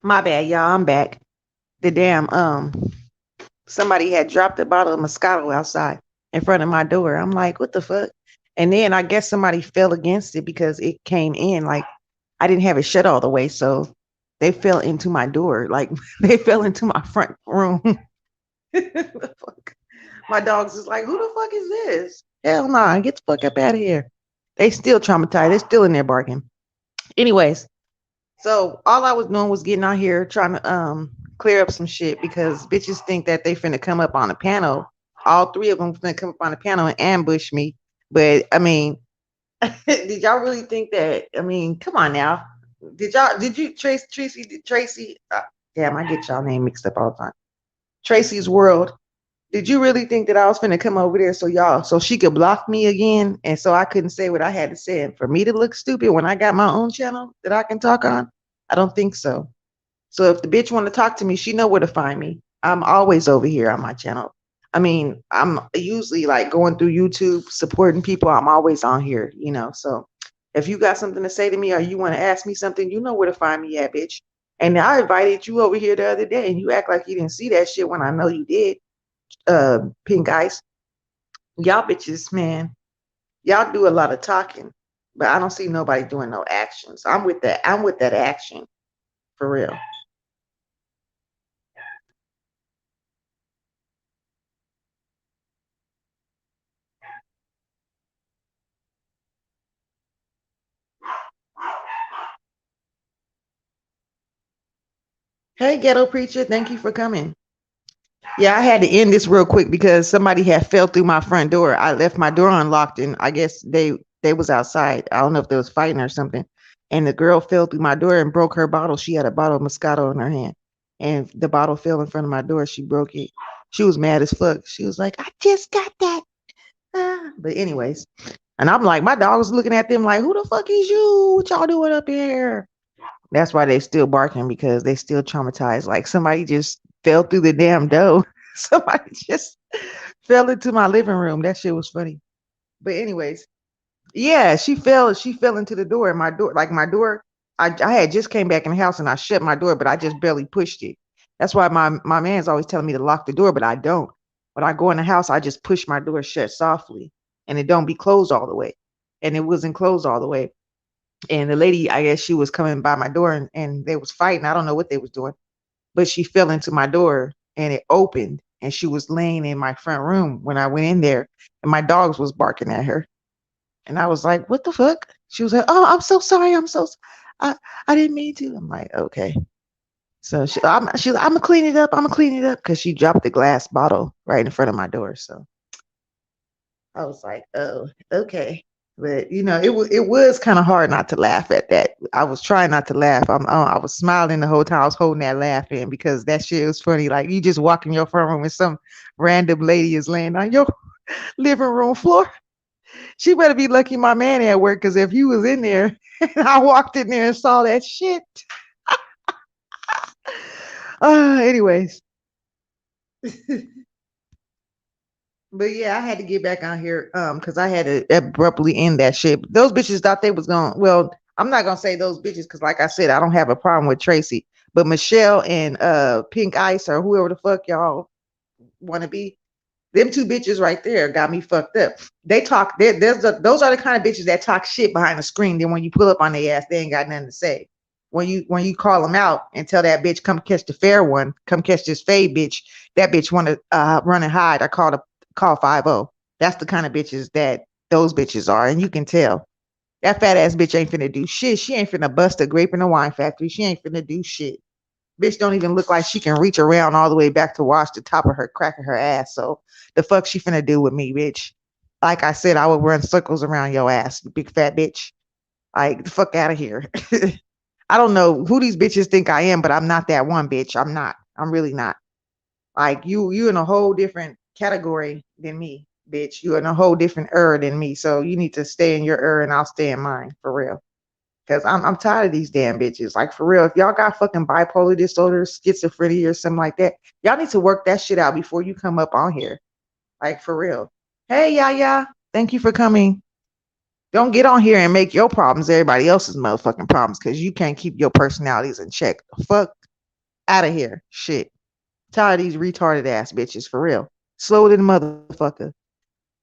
My bad, y'all. I'm back. The damn somebody had dropped a bottle of Moscato outside in front of my door. I'm like, what the fuck? And then I guess somebody fell against it because it came in like I didn't have it shut all the way, so they fell into my door. Like they fell into my front room. The fuck? My dogs is like, who the fuck is this? Hell nah, get the fuck up out of here. They still traumatized. They're still in there barking. Anyways, so all I was doing was getting out here trying to clear up some shit because bitches think that they finna come up on the panel. All three of them finna come up on the panel and ambush me. But I mean, did y'all really think that? I mean, come on now. Did you Tracy? Damn, I get y'all name mixed up all the time. Tracy's World. Did you really think that I was finna come over there so she could block me again and so I couldn't say what I had to say and for me to look stupid when I got my own channel that I can talk on? I don't think so. So if the bitch want to talk to me, she know where to find me. I'm always over here on my channel. I mean, I'm usually like going through YouTube supporting people. I'm always on here. So if you got something to say to me or you want to ask me something, you know where to find me at, bitch. And I invited you over here the other day and you act like you didn't see that shit when I know you did. Pink Ice. Y'all bitches, man. Y'all do a lot of talking, but I don't see nobody doing no actions. I'm with that. I'm with that action for real. Hey, ghetto preacher, thank you for coming. Yeah, I had to end this real quick because somebody had fell through my front door. I left my door unlocked, and I guess they was outside. I don't know if they was fighting or something. And the girl fell through my door and broke her bottle. She had a bottle of Moscato in her hand, and the bottle fell in front of my door. She broke it. She was mad as fuck. She was like, "I just got that." But anyways, and I'm like, my dog was looking at them like, "Who the fuck is you? What y'all doing up here?" That's why they still barking because they still traumatized. Like somebody just fell through the damn door. Somebody just fell into my living room. That shit was funny. But anyways, yeah, she fell. She fell into the door. And my door, like my door, I had just came back in the house and I shut my door, but I just barely pushed it. That's why my man's always telling me to lock the door, but I don't. When I go in the house, I just push my door shut softly, and it don't be closed all the way. And it wasn't closed all the way. And the lady, I guess she was coming by my door and they was fighting. I don't know what they was doing, but she fell into my door and it opened and she was laying in my front room when I went in there and my dogs was barking at her. And I was like, what the fuck? She was like, oh, I'm so sorry. I didn't mean to. I'm like, okay. So she's like, I'm gonna clean it up. I'm gonna clean it up because she dropped the glass bottle right in front of my door. So I was like, oh, okay. But it was kind of hard not to laugh at that. I was trying not to laugh. I was smiling the whole time. I was holding that laugh in because that shit was funny. Like you just walk in your front room and some random lady is laying on your living room floor. She better be lucky my man at work because if he was in there and I walked in there and saw that shit. Anyways, but yeah, I had to get back on here because I had to abruptly end that shit. Those bitches thought they was going. Well, I'm not gonna say those bitches because, like I said, I don't have a problem with Tracy, but Michelle and Pink Ice or whoever the fuck y'all want to be, them two bitches right there got me fucked up. They talk. Those are the kind of bitches that talk shit behind the screen. Then when you pull up on their ass, they ain't got nothing to say. When you call them out and tell that bitch come catch the fair one, come catch this fade bitch, that bitch want to run and hide. I call 50. That's the kind of bitches that those bitches are, and you can tell that fat ass bitch ain't finna do shit. She ain't finna bust a grape in a wine factory. She ain't finna do shit. Bitch don't even look like she can reach around all the way back to wash the top of her crack of her ass. So the fuck she finna do with me, bitch? Like I said, I would run circles around your ass, you big fat bitch. Like the fuck out of here. I don't know who these bitches think I am, but I'm not that one bitch. I'm not. I'm really not. Like you in a whole different category than me, bitch. You in a whole different than me. So you need to stay in your and I'll stay in mine for real. Cause I'm tired of these damn bitches. Like for real, if y'all got fucking bipolar disorder, schizophrenia, or something like that, y'all need to work that shit out before you come up on here. Like for real. Hey Yaya, thank you for coming. Don't get on here and make your problems everybody else's motherfucking problems because you can't keep your personalities in check. Fuck. Out of here. Shit. Tired of these retarded ass bitches for real. Slow than a motherfucker.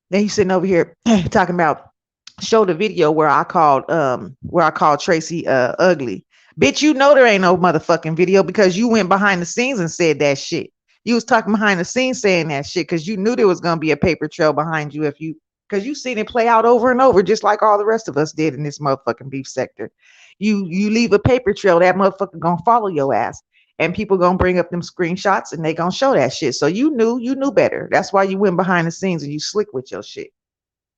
Then you sitting over here talking about show the video where I called Tracy ugly. Bitch, you know there ain't no motherfucking video because you went behind the scenes and said that shit. You was talking behind the scenes saying that shit because you knew there was gonna be a paper trail behind you if you because you seen it play out over and over just like all the rest of us did in this motherfucking beef sector. You leave a paper trail, that motherfucker gonna follow your ass. And people gonna bring up them screenshots and they gonna show that shit. So you knew better. That's why you went behind the scenes and you slick with your shit.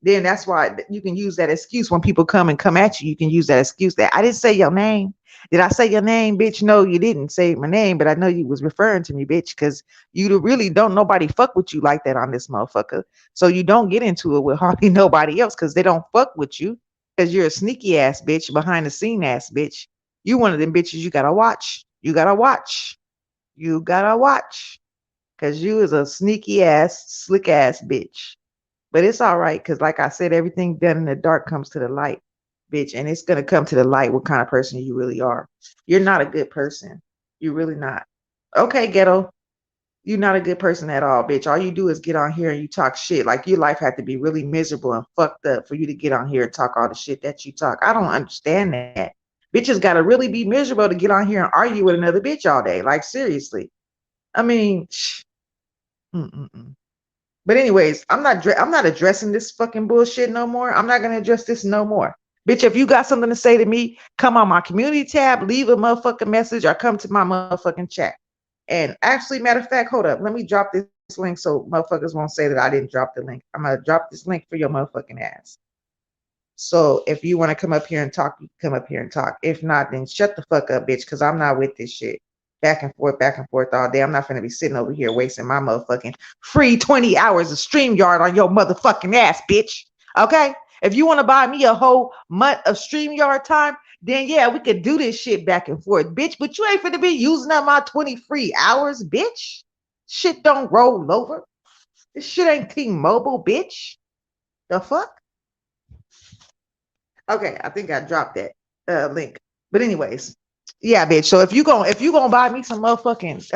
Then that's why you can use that excuse when people come at you. You can use that excuse that I didn't say your name. Did I say your name, bitch? No, you didn't say my name, but I know you was referring to me, bitch, because you really don't nobody fuck with you like that on this motherfucker. So you don't get into it with hardly nobody else because they don't fuck with you because you're a sneaky ass bitch, behind the scene ass bitch. You one of them bitches you gotta watch. You gotta watch. You gotta watch. Cause you is a sneaky ass, slick ass bitch. But it's all right, because like I said, everything done in the dark comes to the light, bitch. And it's gonna come to the light what kind of person you really are. You're not a good person. You're really not. Okay, ghetto. You're not a good person at all, bitch. All you do is get on here and you talk shit. Like your life had to be really miserable and fucked up for you to get on here and talk all the shit that you talk. I don't understand that. Bitches gotta really be miserable to get on here and argue with another bitch all day. Like seriously. I mean, mm-mm-mm. But anyways, I'm not addressing this fucking bullshit no more. I'm not gonna address this no more. Bitch, if you got something to say to me, come on my community tab, leave a motherfucking message, or come to my motherfucking chat. And actually, matter of fact, hold up. Let me drop this link so motherfuckers won't say that I didn't drop the link. I'm gonna drop this link for your motherfucking ass. So if you want to come up here and talk, you can come up here and talk. If not, then shut the fuck up, bitch, because I'm not with this shit. Back and forth all day. I'm not gonna be sitting over here wasting my motherfucking free 20 hours of StreamYard on your motherfucking ass, bitch. Okay? If you want to buy me a whole month of StreamYard time, then yeah, we could do this shit back and forth, bitch. But you ain't finna be using up my 20 free hours, bitch. Shit don't roll over. This shit ain't T-Mobile, bitch. The fuck? Okay, I think I dropped that link. But anyways, yeah, bitch. So if you gonna buy me some motherfucking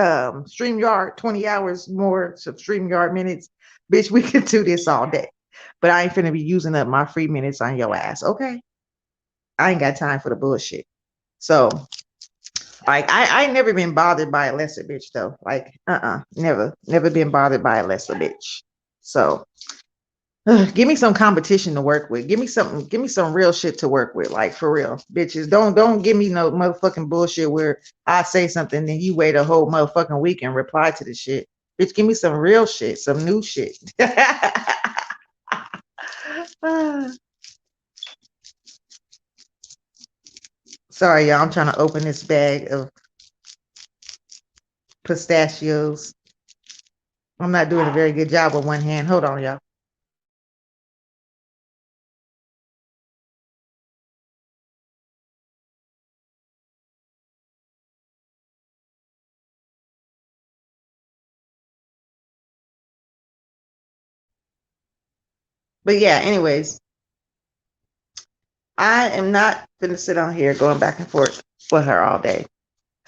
StreamYard 20 hours more, some StreamYard minutes, bitch, we can do this all day. But I ain't finna be using up my free minutes on your ass, okay? I ain't got time for the bullshit. So like I ain't never been bothered by a lesser bitch though. Like, never been bothered by a lesser bitch. So give me some competition to work with. Give me some real shit to work with. Like for real. Bitches. Don't give me no motherfucking bullshit where I say something and you wait a whole motherfucking week and reply to the shit. Bitch, give me some real shit, some new shit. Sorry, y'all. I'm trying to open this bag of pistachios. I'm not doing a very good job with one hand. Hold on, y'all. But yeah, anyways, I am not gonna sit on here going back and forth with her all day.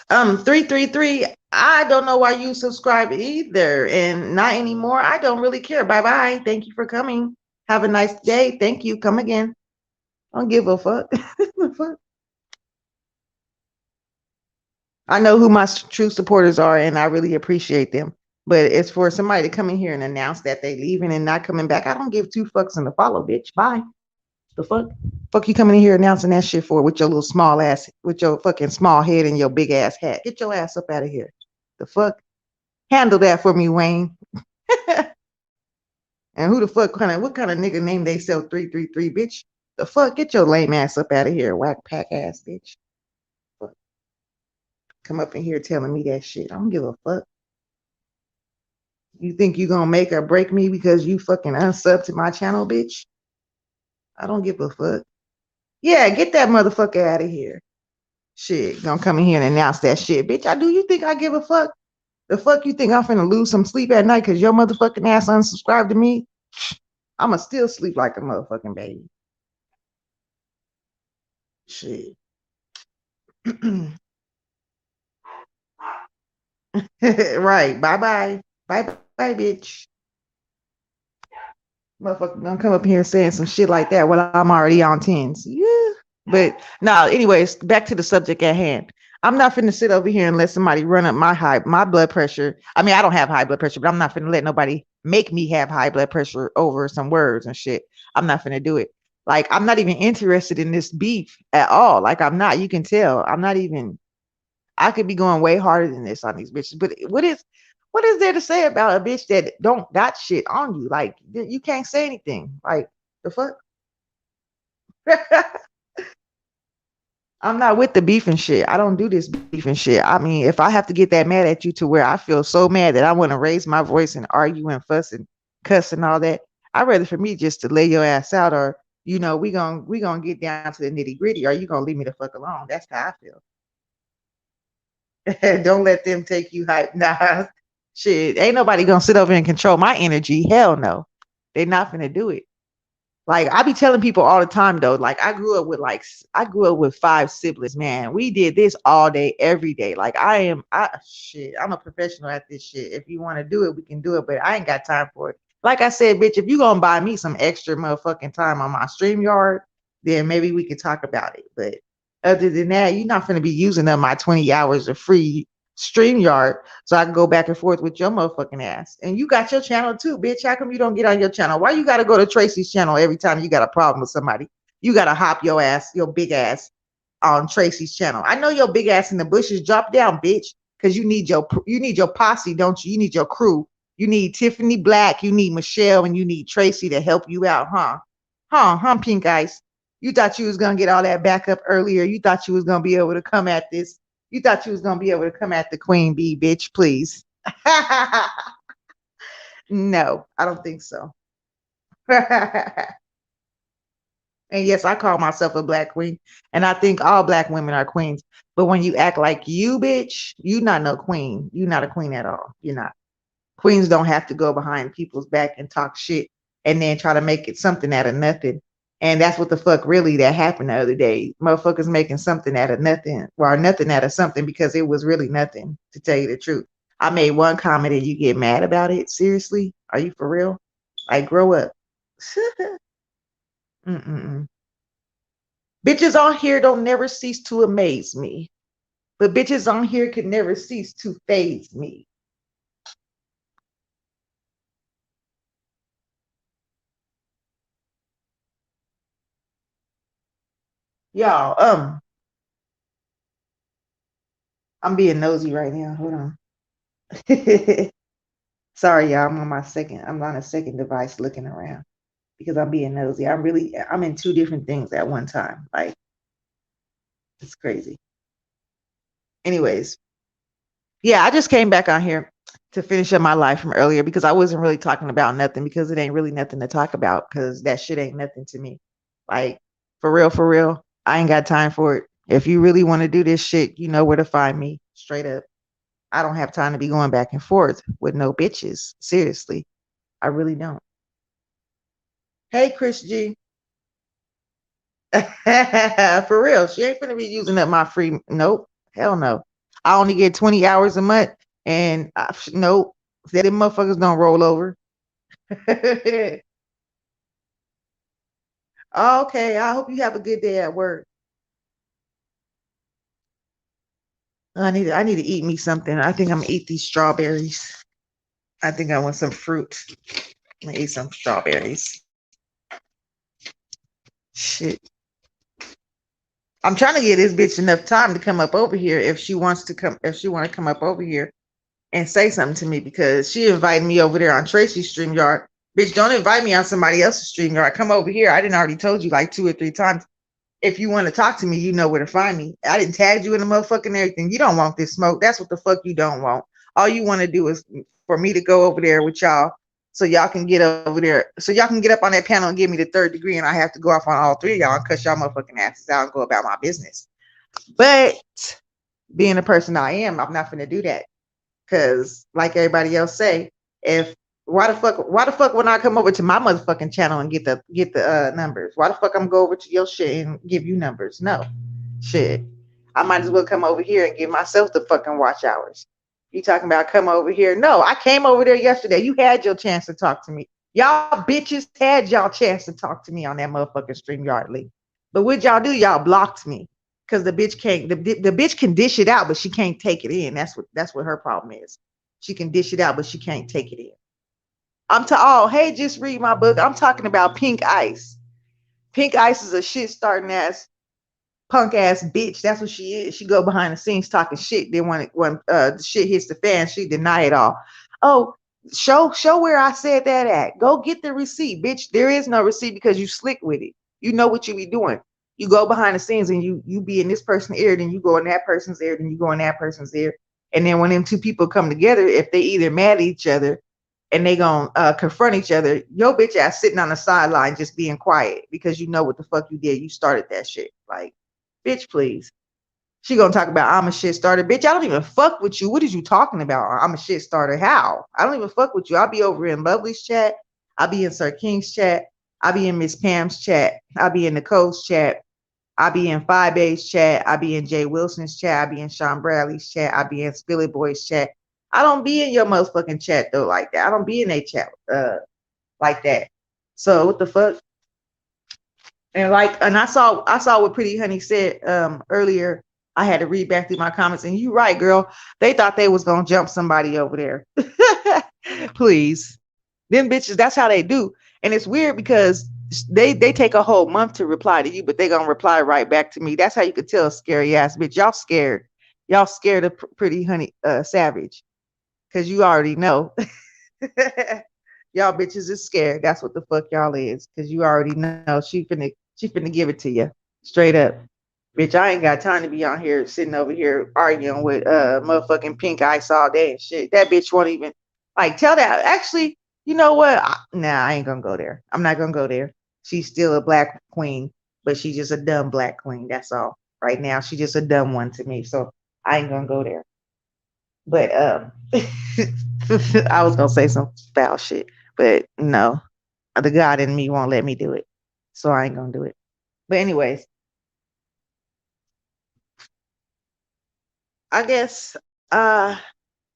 333, I don't know why you subscribe either, and not anymore. I don't really care. Bye bye. Thank you for coming. Have a nice day. Thank you. Come again. I don't give a fuck. I know who my true supporters are, and I really appreciate them. But it's for somebody to come in here and announce that they leaving and not coming back. I don't give two fucks in the follow, bitch. Bye. The fuck? Fuck you coming in here announcing that shit for with your little small ass, with your fucking small head and your big ass hat. Get your ass up out of here. The fuck? Handle that for me, Wayne. And who the fuck what kind of nigga name they sell 333, bitch? The fuck? Get your lame ass up out of here, whack pack ass bitch. Fuck. Come up in here telling me that shit. I don't give a fuck. You think you gonna make or break me because you fucking unsub to my channel, bitch? I don't give a fuck. Yeah, get that motherfucker out of here. Shit, gonna come in here and announce that shit, bitch. Do you think I give a fuck? The fuck you think I'm finna lose some sleep at night because your motherfucking ass unsubscribed to me? I'ma still sleep like a motherfucking baby. Shit. Right. Bye bye. Bye bye, bitch. Motherfucker gonna come up here saying some shit like that when I'm already on tens. Yeah. But no, anyways, back to the subject at hand. I'm not finna sit over here and let somebody run up my blood pressure. I mean, I don't have high blood pressure, but I'm not finna let nobody make me have high blood pressure over some words and shit. I'm not finna do it. Like, I'm not even interested in this beef at all. Like, I'm not. You can tell. I'm not even. I could be going way harder than this on these bitches. But what is there to say about a bitch that don't got shit on you? Like, you can't say anything. Like, the fuck? I'm not with the beef and shit. I don't do this beef and shit. I mean, if I have to get that mad at you to where I feel so mad that I want to raise my voice and argue and fuss and cuss and all that, I'd rather for me just to lay your ass out, or we gonna get down to the nitty gritty, or you gonna leave me the fuck alone. That's how I feel. Don't let them take you hype. Nah, shit. Ain't nobody gonna sit over and control my energy. Hell no. They're not gonna do it. Like, I be telling people all the time though, like, I grew up with five siblings, man. We did this all day, every day. Like, I'm a professional at this shit. If you want to do it, we can do it, but I ain't got time for it. Like I said, bitch, if you gonna buy me some extra motherfucking time on my stream yard, then maybe we could talk about it. But other than that, you're not gonna be using up my 20 hours of free stream yard so I can go back and forth with your motherfucking ass. And you got your channel too, bitch. How come you don't get on your channel? Why you gotta go to Tracy's channel every time you got a problem with somebody? You gotta hop your ass, your big ass, on Tracy's channel. I know your big ass in the bushes. Drop down, bitch, because you need your posse, don't you? You need your crew. You need Tiffany Black, you need Michelle, and you need Tracy to help you out, huh? Huh, Pink Ice. You thought you was gonna get all that backup earlier. You thought you was gonna be able to come at this. You thought you was gonna be able to come at the queen bee, bitch, please. No, I don't think so. And yes, I call myself a black queen, and I think all black women are queens. But when you act like you, bitch, you not no queen. You not a queen at all. You're not. Queens don't have to go behind people's back and talk shit and then try to make it something out of nothing. And that's what the fuck really that happened the other day. Motherfuckers making something out of nothing, or nothing out of something, because it was really nothing, to tell you the truth. I made one comment and you get mad about it. Seriously? Are you for real? Like, grow up. Mm-mm-mm. Bitches on here don't never cease to amaze me. But bitches on here can never cease to phase me. Y'all, I'm being nosy right now. Hold on. Sorry, y'all. I'm on a second device looking around because I'm being nosy. I'm in two different things at one time. Like, it's crazy. Anyways, yeah, I just came back on here to finish up my life from earlier because I wasn't really talking about nothing, because it ain't really nothing to talk about, because that shit ain't nothing to me. Like, for real, I ain't got time for it. If you really want to do this shit, you know where to find me. Straight up. I don't have time to be going back and forth with no bitches. Seriously. I really don't. Hey, Chris G. For real. She ain't gonna be using up my free. Nope. Hell no. I only get 20 hours a month. And nope. That them motherfuckers don't roll over. Okay. I hope you have a good day at work. I need to eat me something. I think I'm gonna eat these strawberries. I think I want some fruit. I'm gonna eat some strawberries. Shit. I'm trying to get this bitch enough time to come up over here if she wants to come, if she want to come up over here and say something to me, because she invited me over there on Tracy's StreamYard. Bitch, don't invite me on somebody else's StreamYard. Come over here. I didn't already told you like 2 or 3 times. If you want to talk to me, you know where to find me. I didn't tag you in the motherfucking everything. You don't want this smoke. That's what the fuck you don't want. All you want to do is for me to go over there with y'all, so y'all can get over there, so y'all can get up on that panel and give me the third degree, and I have to go off on all three of y'all and cuss y'all motherfucking asses out and go about my business. But being the person I am, I'm not gonna do that. Cause like everybody else say, if why the fuck when I come over to my motherfucking channel and get the numbers? Why the fuck I'm go over to your shit and give you numbers? No. Shit. I might as well come over here and give myself the fucking watch hours. You talking about come over here? No, I came over there yesterday. You had your chance to talk to me. Y'all bitches had y'all chance to talk to me on that motherfucking StreamYard link. But what y'all do? Y'all blocked me because the bitch can't. The bitch can dish it out, but she can't take it in. That's what her problem is. She can dish it out, but she can't take it in. I'm to all. Hey, just read my book. I'm talking about Pink Ice. Pink Ice is a shit starting ass punk ass bitch. That's what she is. She go behind the scenes talking shit. Then when the shit hits the fan, she deny it all. Oh, show where I said that at. Go get the receipt, bitch. There is no receipt because you slick with it. You know what you be doing. You go behind the scenes and you be in this person's ear, then you go in that person's ear, then you go in that person's ear. And then when them two people come together, if they either mad at each other and they gonna confront each other, your bitch ass sitting on the sideline just being quiet because you know what the fuck you did. You started that shit. Like, bitch, please. She gonna talk about I'm a shit starter. Bitch, I don't even fuck with you. What is you talking about? I'm a shit starter. How? I don't even fuck with you. I'll be over in Lovely's chat. I'll be in Sir King's chat. I'll be in Miss Pam's chat. I'll be in Nicole's chat. I'll be in 5A's chat. I'll be in Jay Wilson's chat. I'll be in Sean Bradley's chat. I'll be in Spilly Boy's chat. I don't be in your motherfucking chat though like that. I don't be in a chat like that. So what the fuck? And I saw what Pretty Honey said earlier. I had to read back through my comments, and you right, girl. They thought they was gonna jump somebody over there. Please. Them bitches, that's how they do. And it's weird because they take a whole month to reply to you, but they gonna reply right back to me. That's how you could tell a scary ass bitch. Y'all scared. Y'all scared of Pretty Honey Savage. Cause you already know. Y'all bitches is scared. That's what the fuck y'all is. Cause you already know she finna give it to you. Straight up. Bitch, I ain't got time to be on here sitting over here arguing with motherfucking Pink Ice all day and shit. That bitch won't even like tell that. Actually, you know what? Nah, I ain't gonna go there. I'm not gonna go there. She's still a black queen, but she's just a dumb black queen. That's all. Right now, she's just a dumb one to me. So I ain't gonna go there. But I was gonna say some foul shit, but no, the God in me won't let me do it, so I ain't gonna do it. But anyways, I guess I'm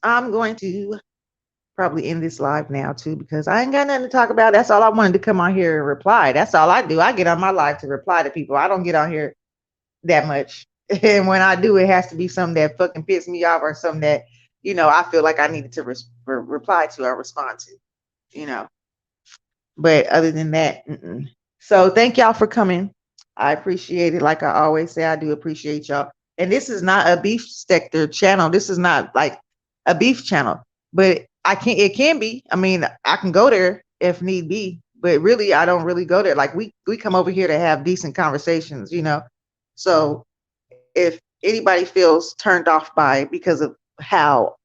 going to probably end this live now too because I ain't got nothing to talk about. That's all I wanted to come on here and reply. That's all I do. I get on my live to reply to people. I don't get on here that much, and when I do, it has to be something that fucking pisses me off or something that I feel like I needed to reply to or respond to. You know. But other than that, mm-mm. So thank y'all for coming. I appreciate it. Like I always say, I do appreciate y'all. And this is not a beef sector channel. This is not like a beef channel, but it can be. I mean, I can go there if need be, but really, I don't really go there. Like we come over here to have decent conversations. So if anybody feels turned off by because of how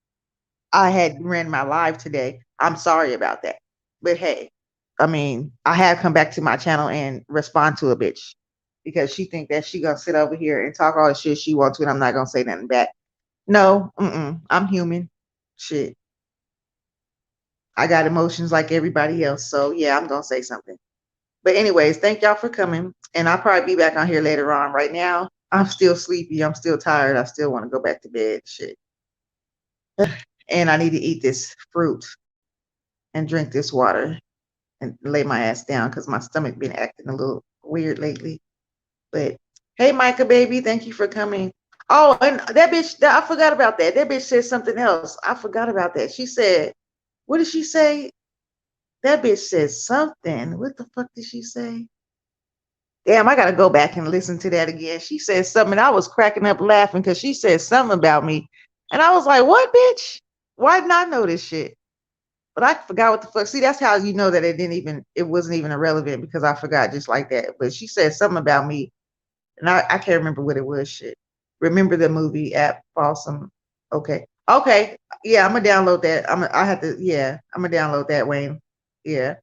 I had ran my live today, I'm sorry about that. But hey, I mean, I have come back to my channel and respond to a bitch because she think that she gonna sit over here and talk all the shit she wants to, and I'm not gonna say nothing back. No, I'm human. Shit, I got emotions like everybody else. So yeah, I'm gonna say something. But anyways, thank y'all for coming, and I'll probably be back on here later on. Right now, I'm still sleepy. I'm still tired. I still want to go back to bed. Shit, and I need to eat this fruit and drink this water and lay my ass down because my stomach been acting a little weird lately. But hey, Micah, baby, thank you for coming. Oh, and that bitch, I forgot about that. That bitch said something else. I forgot about that. She said, what did she say? That bitch said something. What the fuck did she say? Damn, I gotta go back and listen to that again. She said something. I was cracking up laughing because she said something about me. And I was like, what, bitch? Why didn't I know this shit? But I forgot what the fuck. See, that's how you know that it wasn't even irrelevant because I forgot just like that. But she said something about me, and I can't remember what it was. Shit. Remember the movie app Awesome? Okay. Okay. Yeah, I'm gonna download that. I'm gonna download that, Wayne. Yeah.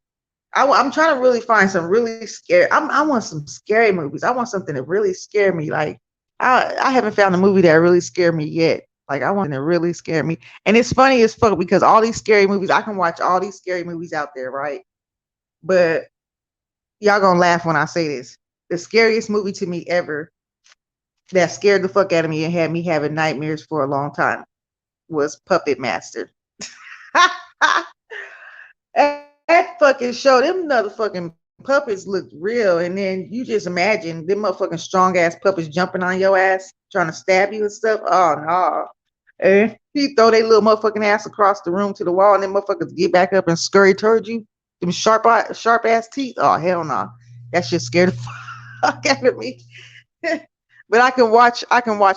I'm trying to really find some really scary. I want some scary movies. I want something to really scare me. Like I haven't found a movie that really scared me yet. Like I want to really scare me. And it's funny as fuck because all these scary movies, I can watch all these scary movies out there, right? But y'all gonna laugh when I say this. The scariest movie to me ever that scared the fuck out of me and had me having nightmares for a long time was Puppet Master. That fucking show, them motherfucking puppets looked real, and then you just imagine them motherfucking strong ass puppets jumping on your ass, trying to stab you and stuff. Oh no. And he throw their little motherfucking ass across the room to the wall, and then motherfuckers get back up and scurry towards you. Them sharp ass teeth. Oh hell no. That shit scared the fuck out of me. But I can watch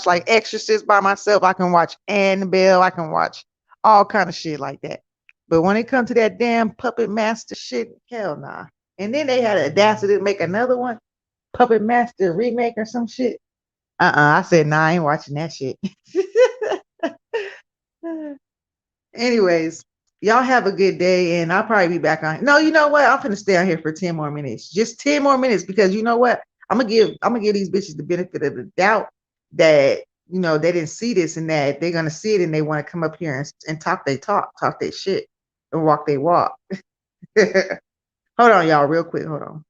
like Exorcist by myself. I can watch Annabelle. I can watch all kind of shit like that. But when it comes to that damn Puppet Master shit, hell nah. And then they had the audacity to make another one, Puppet Master remake or some shit. I said nah, I ain't watching that shit. Anyways, y'all have a good day, and I'll probably be back on. No, you know what? I'm gonna stay on here for 10 more minutes. Just 10 more minutes, because you know what? I'm gonna give these bitches the benefit of the doubt that they didn't see this, and that they're gonna see it, and they want to come up here and talk their shit, and walk they walk. Hold on, y'all, real quick. Hold on.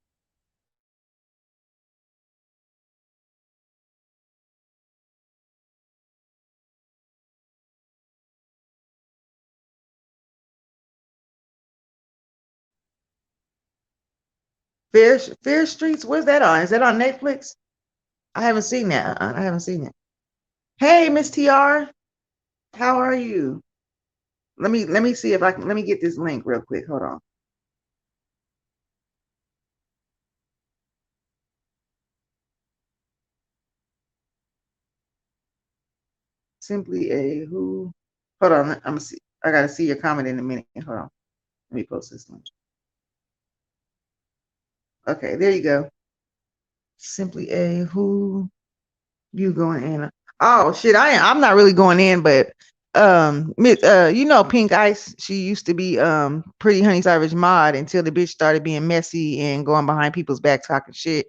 Fear Streets. Where's that on? Is that on Netflix? I haven't seen that. I haven't seen it. Hey, Miss TR, how are you? Let me see if I can. Let me get this link real quick. Hold on. Simply a who? Hold on. I'm gonna see. I gotta see your comment in a minute. Hold on. Let me post this link. Okay, there you go. Simply a who? You going in? Oh shit! I'm not really going in, but Pink Ice. She used to be Pretty Honey Savage mod until the bitch started being messy and going behind people's back talking shit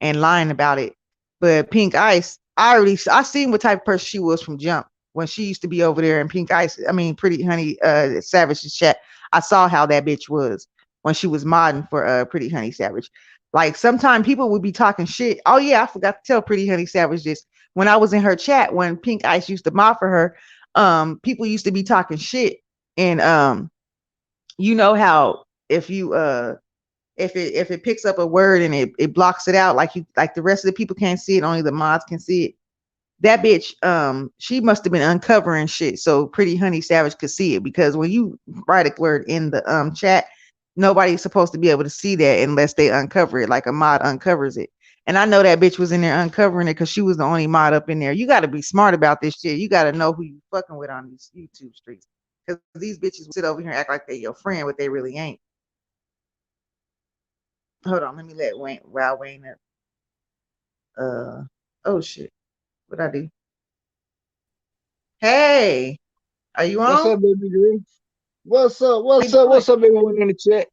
and lying about it. But Pink Ice, I seen what type of person she was from jump when she used to be over there in Pink Ice. I mean Pretty Honey Savage's chat. I saw how that bitch was when she was modding for Pretty Honey Savage. Like sometimes people would be talking shit. Oh yeah, I forgot to tell Pretty Honey Savage this. When I was in her chat, when Pink Ice used to mod for her, people used to be talking shit. And you know how if it picks up a word and it blocks it out, like the rest of the people can't see it, only the mods can see it. That bitch, she must have been uncovering shit so Pretty Honey Savage could see it, because when you write a word in the chat, nobody's supposed to be able to see that unless they uncover it, like a mod uncovers it. And I know that bitch was in there uncovering it because she was the only mod up in there. You got to be smart about this shit. You got to know who you fucking with on these YouTube streets, because these bitches sit over here and act like they your friend, but they really ain't. Hold on, let me let Wayne up. Oh shit, what I do? Hey, are you What's on? up, baby girl? What's up? What's up? What's up, everyone in the chat?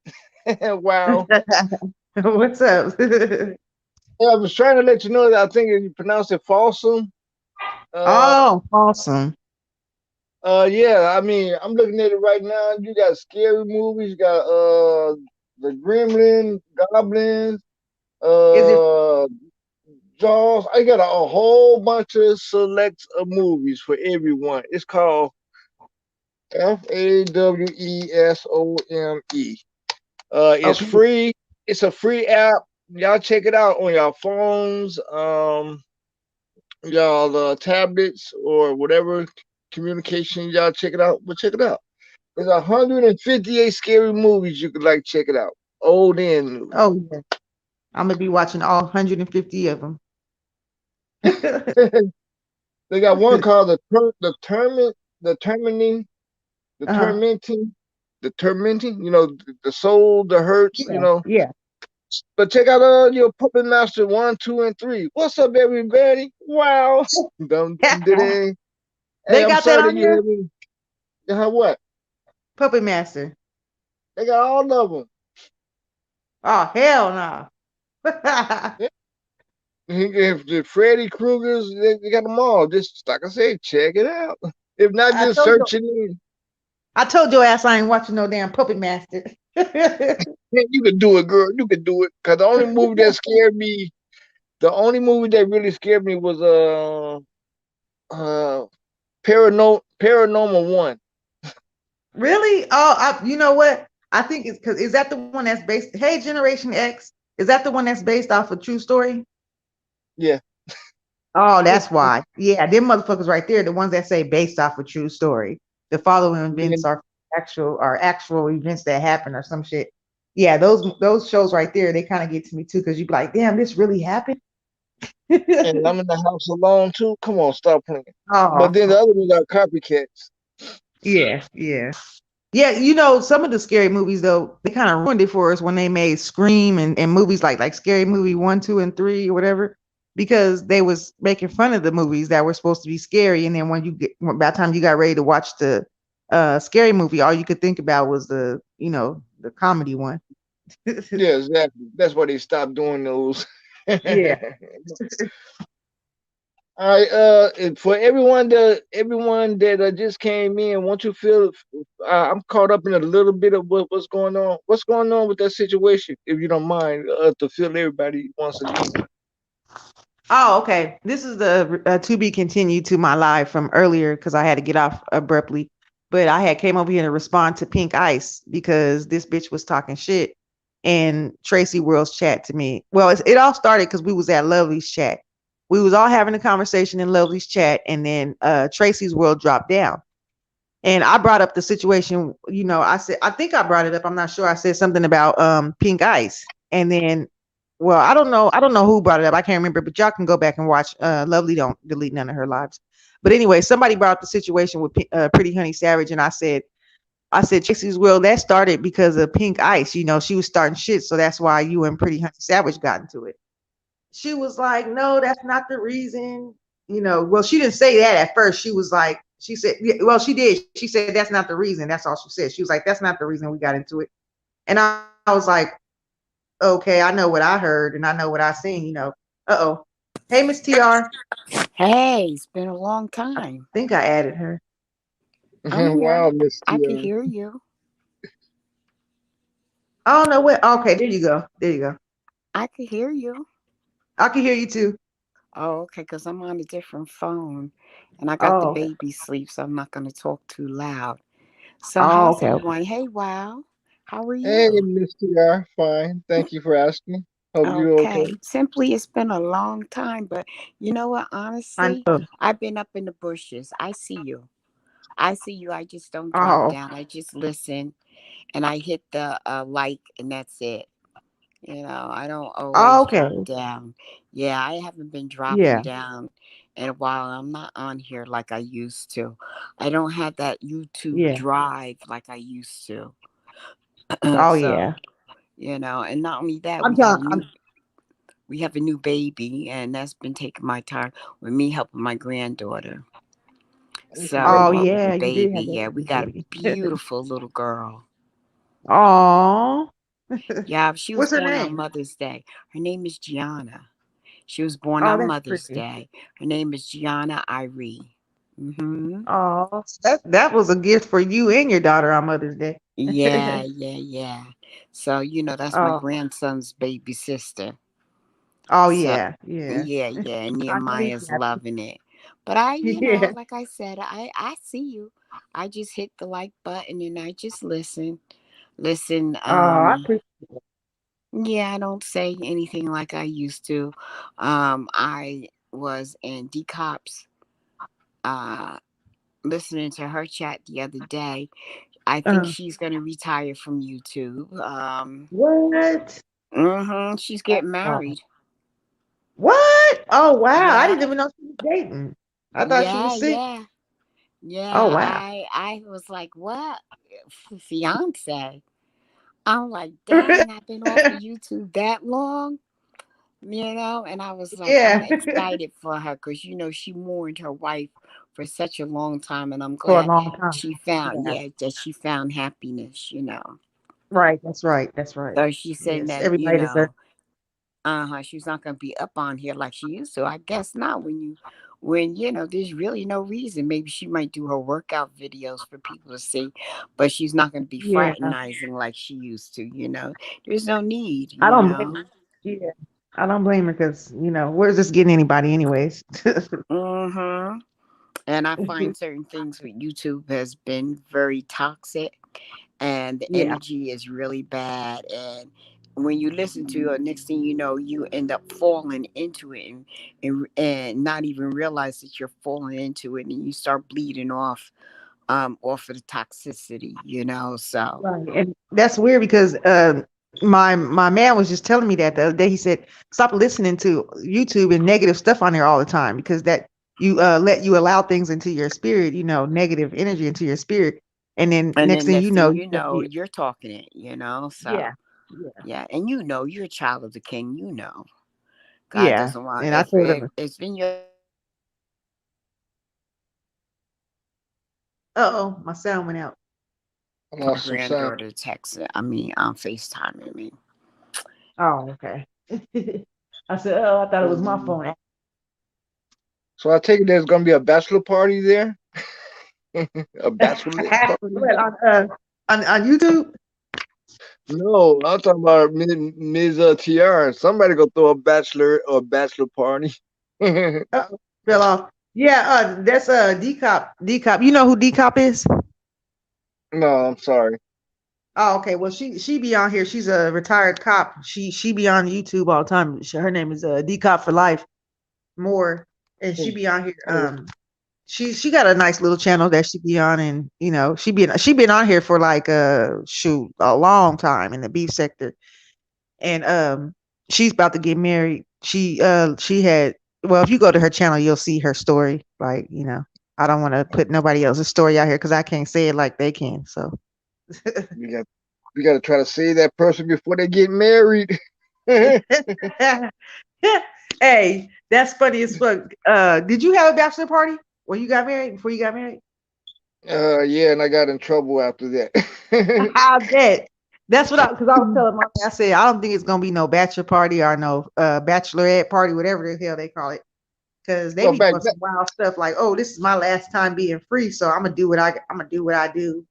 Wow. What's up? Yeah, I was trying to let you know that I think you pronounce it Falsum. Uh, Oh, awesome. yeah. I mean, I'm looking at it right now. You got scary movies. You got the Gremlin, Goblins, Is it uh, Jaws. I got a whole bunch of select movies for everyone. It's called Fawesome. It's okay? free. It's a free app. Y'all check it out on your phones, y'all tablets or whatever communication. Y'all check it out. But check it out. There's 158 scary movies you could like check it out. Old and new. Oh, yeah. I'm gonna be watching all 150 of them. They got one called the terminating the uh-huh. tormenting the tormenting. The soul, the hurts. Yeah, yeah. But check out your Puppet Master 1, 2, and 3. What's up, everybody? Wow. Dum dum ding. Hey, They I'm got that sorry that on you here. haven't. You have what? Puppet Master. They got all of them. Oh hell no. If the Freddy Krueger's, they got them all. Just like I said, check it out. If not, I just told you. search it in. I told your ass I ain't watching no damn Puppet Master. Man, you can do it, girl. You can do it. Cause the only movie that really scared me was uh Paranormal One. Really? Oh, you know what? I think it's because is that the one that's based? Hey, Generation X, is that the one that's based off a true story? Yeah. Oh, that's why. Yeah, them motherfuckers right there, the ones that say based off a true story. The following events Then are actual events that happen or some shit. Yeah, those shows right there, they kind of get to me too, because you be like, damn, this really happened. and I'm in the house alone too. Come on, stop playing. But Oh, then the other ones are copycats. yeah, yeah. Yeah, you know, some of the scary movies though, they kind of ruined it for us when they made Scream and movies like Scary Movie 1, 2, and 3 or whatever, because they was making fun of the movies that were supposed to be scary. And then by the time you got ready to watch the scary movie, all you could think about was the comedy one. Yeah, exactly. That's why they stopped doing those. Yeah. All right, and for everyone that just came in, want to feel I'm caught up in a little bit of what's going on. What's going on with that situation? If you don't mind, to fill everybody once again. Oh, okay. This is the to be continued to my live from earlier because I had to get off abruptly. But I had came over here to respond to Pink Ice because this bitch was talking shit in Tracy World's chat to me. Well, it all started because we was at Lovely's chat. We was all having a conversation in Lovely's chat, and then Tracy's World dropped down. And I brought up the situation, I said, I think I brought it up. I'm not sure. I said something about Pink Ice. And then, well, I don't know who brought it up. I can't remember, but y'all can go back and watch. Lovely don't delete none of her lives. But anyway, somebody brought up the situation with Pretty Honey Savage, and I said, Tracy's World, that started because of Pink Ice. She was starting shit, so that's why you and Pretty Honey Savage got into it. She was like, no, that's not the reason. Well, she didn't say that at first. She said, yeah, well, she did. She said, that's not the reason. That's all she said. She was like, that's not the reason we got into it. And I was like, okay, I know what I heard and I know what I seen. Uh-oh. Hey, Miss TR. Hey, it's been a long I time. think I added her. I'm here. Wow, Miss I can Tia. hear you. I don't know what. Okay, there you go. There you go. I can hear you. I can hear you too. Oh, okay, because I'm on a different phone and I got the Oh, okay. baby sleep, so I'm not going to talk too loud. So, Oh, how's okay. Okay. everyone? Hey, wow. How are Hey, you? Miss Tia. Fine. Thank you for asking. Hope you're okay. Okay. Simply, it's been a long time, but you know what? I Honestly, know. I've been up in the bushes. I see you. I see you. I just don't drop Oh, down. I just listen and I hit the like, and that's it. I don't oh, always drop okay. down. Yeah, I haven't been dropping Yeah. down in a while. I'm not on here like I used to. I don't have that YouTube Yeah. drive like I used to. Oh, So, yeah. and not only that, I'm done. we have a new baby, and that's been taking my time with me helping my granddaughter. Well, So Oh, with congratulations. the yeah. You did baby, have yeah, that we got a baby. beautiful little girl. Oh. Yeah, she was What's her born on name? Mother's Day. Her name is Gianna. She was born Oh, on that's Mother's pretty. Day. Her name is Gianna Irie. Mm-hmm. Oh, that was a gift for you and your daughter on Mother's Day. Yeah, yeah, yeah. So, that's my Oh, grandson's baby sister. oh So, yeah, yeah. yeah, yeah. And I know he's Nehemiah's happy. loving it. But I, Yeah. like I said, I see you. I just hit the like button and I just listen. Listen, Oh, I appreciate it. yeah, I don't say anything like I used to. I was in Decop's uh listening to her chat the other day. I think Uh, she's going to retire from YouTube. what? She's getting Oh, married. what? Oh, wow. I Yeah, didn't even know she was dating. I thought she yeah, was sick. yeah, Oh, yeah. wow. I was like, what? Fiance? I'm like, dang, I've been off of YouTube that long. And I was like, I'm Yeah. excited for her because she mourned her wife for such a long time, and I'm For a glad long time. she found, Yeah. yeah, that she found happiness. Right. That's right. That's right. So she's saying Yes. that, Everybody deserves. she's not gonna be up on here like she used to. I guess not when there's really no reason. Maybe she might do her workout videos for people to see, but she's not gonna be Yeah. fraternizing like she used to. There's no need, I don't blame her. Yeah. I don't blame her because, where's this getting anybody anyways? Mm-hmm. And I find certain things with YouTube has been very toxic, and the Yeah. energy is really bad. And when you listen to it, next thing you know, you end up falling into it, and not even realize that you're falling into it, and you start bleeding off of the toxicity, so. Right. And that's weird because my man was just telling me that the other day. He said, stop listening to YouTube and negative stuff on there all the time because that you allow things into your spirit, negative energy into your spirit. And then And next then thing next you thing know, you know, you're talking it, yeah, so. yeah, Yeah, and you're a child of the king, God yeah. doesn't want, And I if told him, it's in your, uh-oh, my sound went out. I my lost some sound. granddaughter texted, FaceTiming me. Oh, okay. I said, oh, I thought it was my phone. So I take it there's gonna be a bachelor party there, a bachelorette party. Well, on YouTube. No, I'm talking about Ms. Tiara. Somebody gonna throw a bachelor or bachelor party. No, Fell off. Yeah, that's Decop. Decop. You know who Decop is? I'm sorry. Oh, okay. Well, she be on here. She's a retired cop. She be on YouTube all the time. Her name is Decop for Life More, and she Oh, be on here. oh, She got a nice little channel that she be on, and she been on here for like shoot a long time in the beef sector, and she's about to get married. She had well, if you go to her channel, you'll see her story. Like I don't want to put nobody else's story out here because I can't say it like they can. So. we got we got to try to save that person before they get married. Hey, that's funny as fuck. Did you have a bachelor party when you got married? Before you got married? Yeah, and I got in trouble after that. I bet. That's what because I was telling mommy, I said, I don't think it's gonna be no bachelor party or no bachelorette party, whatever the hell they call it. Because they Well, be back doing then, some wild stuff like, oh, this is my last time being free, so I'm gonna do what I do,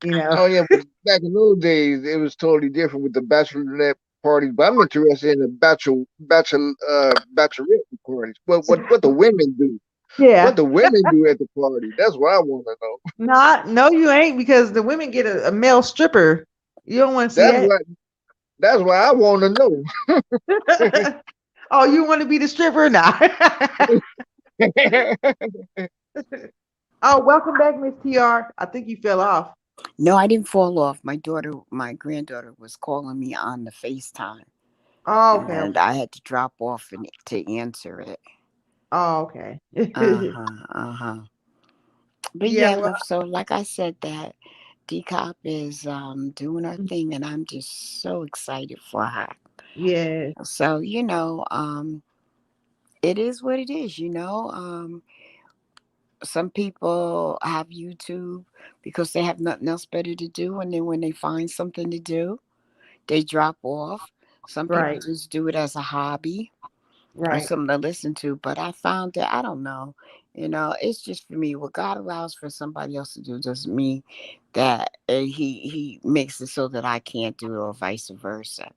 you know. oh yeah, but back in those days, it was totally different with the bachelorette parties. But I'm interested in the bachelorette parties. What the women do? What Yeah. the women do at the party? That's what I want to know. Not no, you ain't because the women get a male stripper. You don't want to see That's that. what. That's what I want to know. Oh, you want to be the stripper now? Oh, welcome back, Miss TR. I think you fell off. No, I didn't fall off. My granddaughter was calling me on the FaceTime, Oh, okay, and okay. I had to drop off to answer it. Oh, okay. Uh-huh, uh-huh. But Yeah, yeah, well, love, so like I said, that Decop is doing her thing, and I'm just so excited for her. yeah. So, it is what it is, some people have YouTube because they have nothing else better to do, and then when they find something to do, they drop off. Some people Right, just do it as a hobby or right. something to listen to. But I found that I don't know, it's just for me. What God allows for somebody else to do doesn't mean that He makes it so that I can't do it, or vice versa.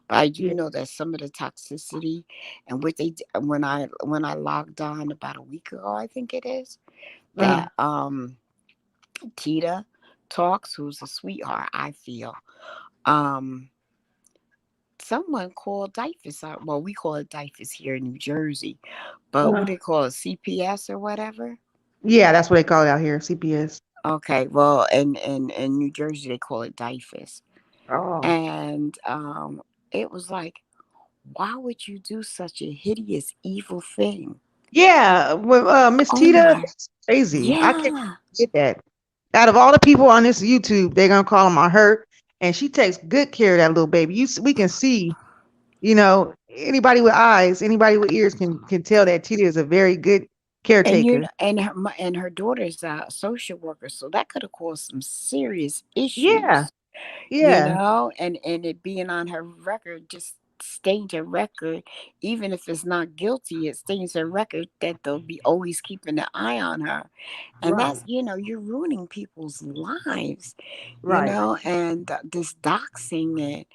But I do Yeah. know that some of the toxicity and what when I logged on about a week ago, I think it is Uh, that Tita talks, who's a sweetheart, I feel. Um Someone called DIFUS. Well, we call it DIFUS here in New Jersey, but what uh, they call it, CPS or whatever. yeah, that's what they call it out here, CPS. Okay, well, in New Jersey they call it DIFUS, Oh, and it was like, why would you do such a hideous, evil thing? yeah. Well, Miss Oh Tita, my, that's crazy. I can't yeah. get that. Out of all the people on this YouTube, they're gonna call them on her, and she takes good care of that little baby. We can see. Anybody with eyes, anybody with ears can tell that Tita is a very good And caretaker. and her daughter's a social worker, so that could have caused some serious Yeah, issues, yeah, and it being on her record just stains a record, even if it's not guilty, it stains a record that they'll be always keeping an eye on her. And Right. that's, you're ruining people's lives, Right. and this doxing and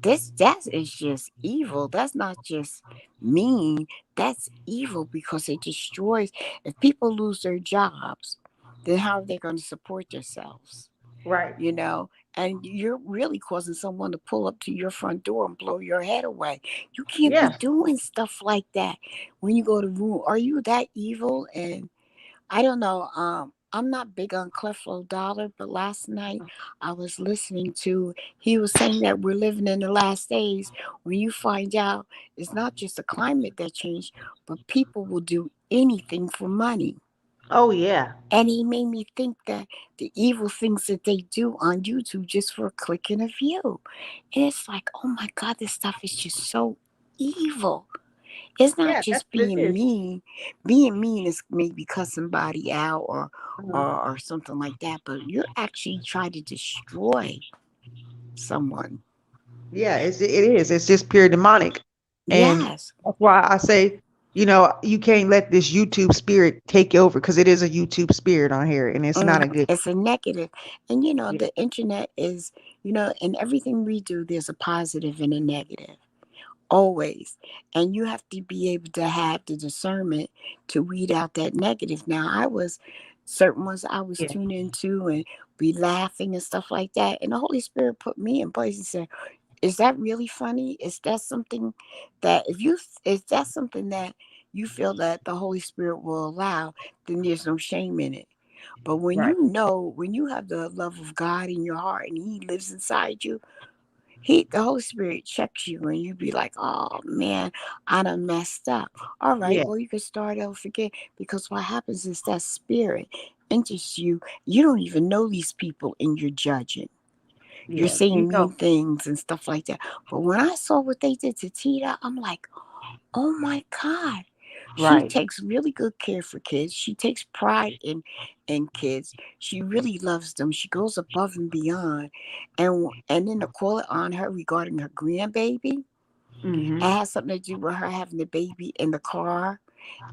that is just evil. That's not just mean, that's evil because it destroys. If people lose their jobs, then how are they going to support themselves? Right. you know, and you're really causing someone to pull up to your front door and blow your head away. You can't be Yeah. doing stuff like that when you go to room. Are you that evil? And I don't know. I'm not big on Creflo Dollar, but last night I was listening to. He was saying that we're living in the last days when you find out it's not just the climate that changed, but people will do anything for money. Oh yeah. And he made me think that the evil things that they do on YouTube just for a click and a view. And it's like, oh my God, this stuff is just so evil. It's not Yeah, that's just what it being is. mean. Being mean is maybe cuss somebody out Mhm. or something like that, but you're actually trying to destroy someone. Yeah, it is. It's just pure demonic. And Yes. that's why I say, you can't let this YouTube spirit take over because it is a YouTube spirit on here and it's not a good. It's a negative. And Yeah. the internet is, in everything we do, there's a positive and a negative. Always. And you have to be able to have the discernment to weed out that negative. Now, certain ones I was Yeah. tuned into and be laughing and stuff like that. And the Holy Spirit put me in place and said, is that really funny? Is that something is that something that you feel that the Holy Spirit will allow, then there's no shame in it. But Right. when you have the love of God in your heart and He lives inside you, the Holy Spirit checks you and you be like, oh man, I done messed up. All right, Yeah. well, you can start over again because what happens is that spirit enters you. You don't even know these people and you're judging. You're Yeah. saying mean things and stuff like that. But when I saw what they did to Tita, I'm like, oh my God. She Right. takes really good care for kids. She takes pride in kids. She really loves them. She goes above and beyond. And then the call it on her regarding her grandbaby, it Mm-hmm. has something to do with her having the baby in the car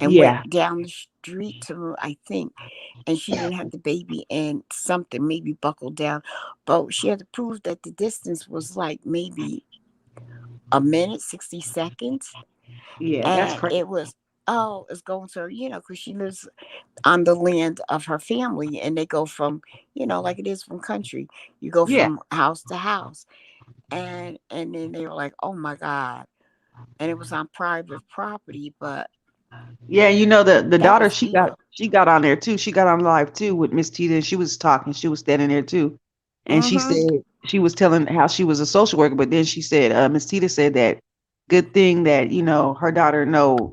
and went Yeah. down the street to, I think, and she didn't have the baby and something maybe buckled down. But she had to prove that the distance was like maybe a minute, 60 seconds. Yeah. That's And crazy. it was, oh, it's going to her, because she lives on the land of her family and they go from, like it is from country. You go Yeah. from house to house. And then they were like, oh my God. And it was on private property, but Yeah. The that daughter was evil. she got on there too. She got on live too with Miss Tita and she was talking. She was standing there too. And she Mm-hmm. said she was telling how she was a social worker, but then she said, Miss Tita said that good thing that, her daughter know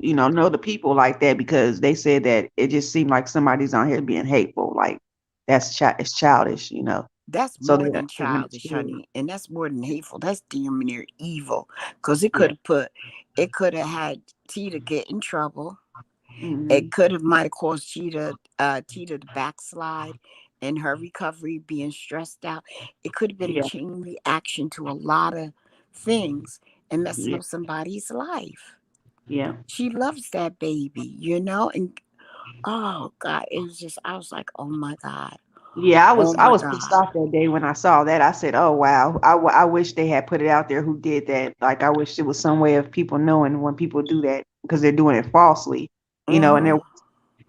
the people like that because they said that it just seemed like somebody's on here being hateful. Like it's childish. That's So more they're than taking it childish, serious. honey. And that's more than hateful. That's damn near evil. Because Yeah. it could have had Tita get in trouble. Hmm. It might have caused Tita to backslide in her recovery, being stressed out. It could have been a Yeah. chain reaction to a lot of things and messing Yeah. up somebody's life. Yeah. She loves that baby, and oh God, it was just, I was like, oh my God, Yeah, oh I my was pissed God. off that day when I saw that. I said, "Oh wow, I wish they had put it out there who did that. Like I wish there was some way of people knowing when people do that because they're doing it falsely, and Mm-hmm.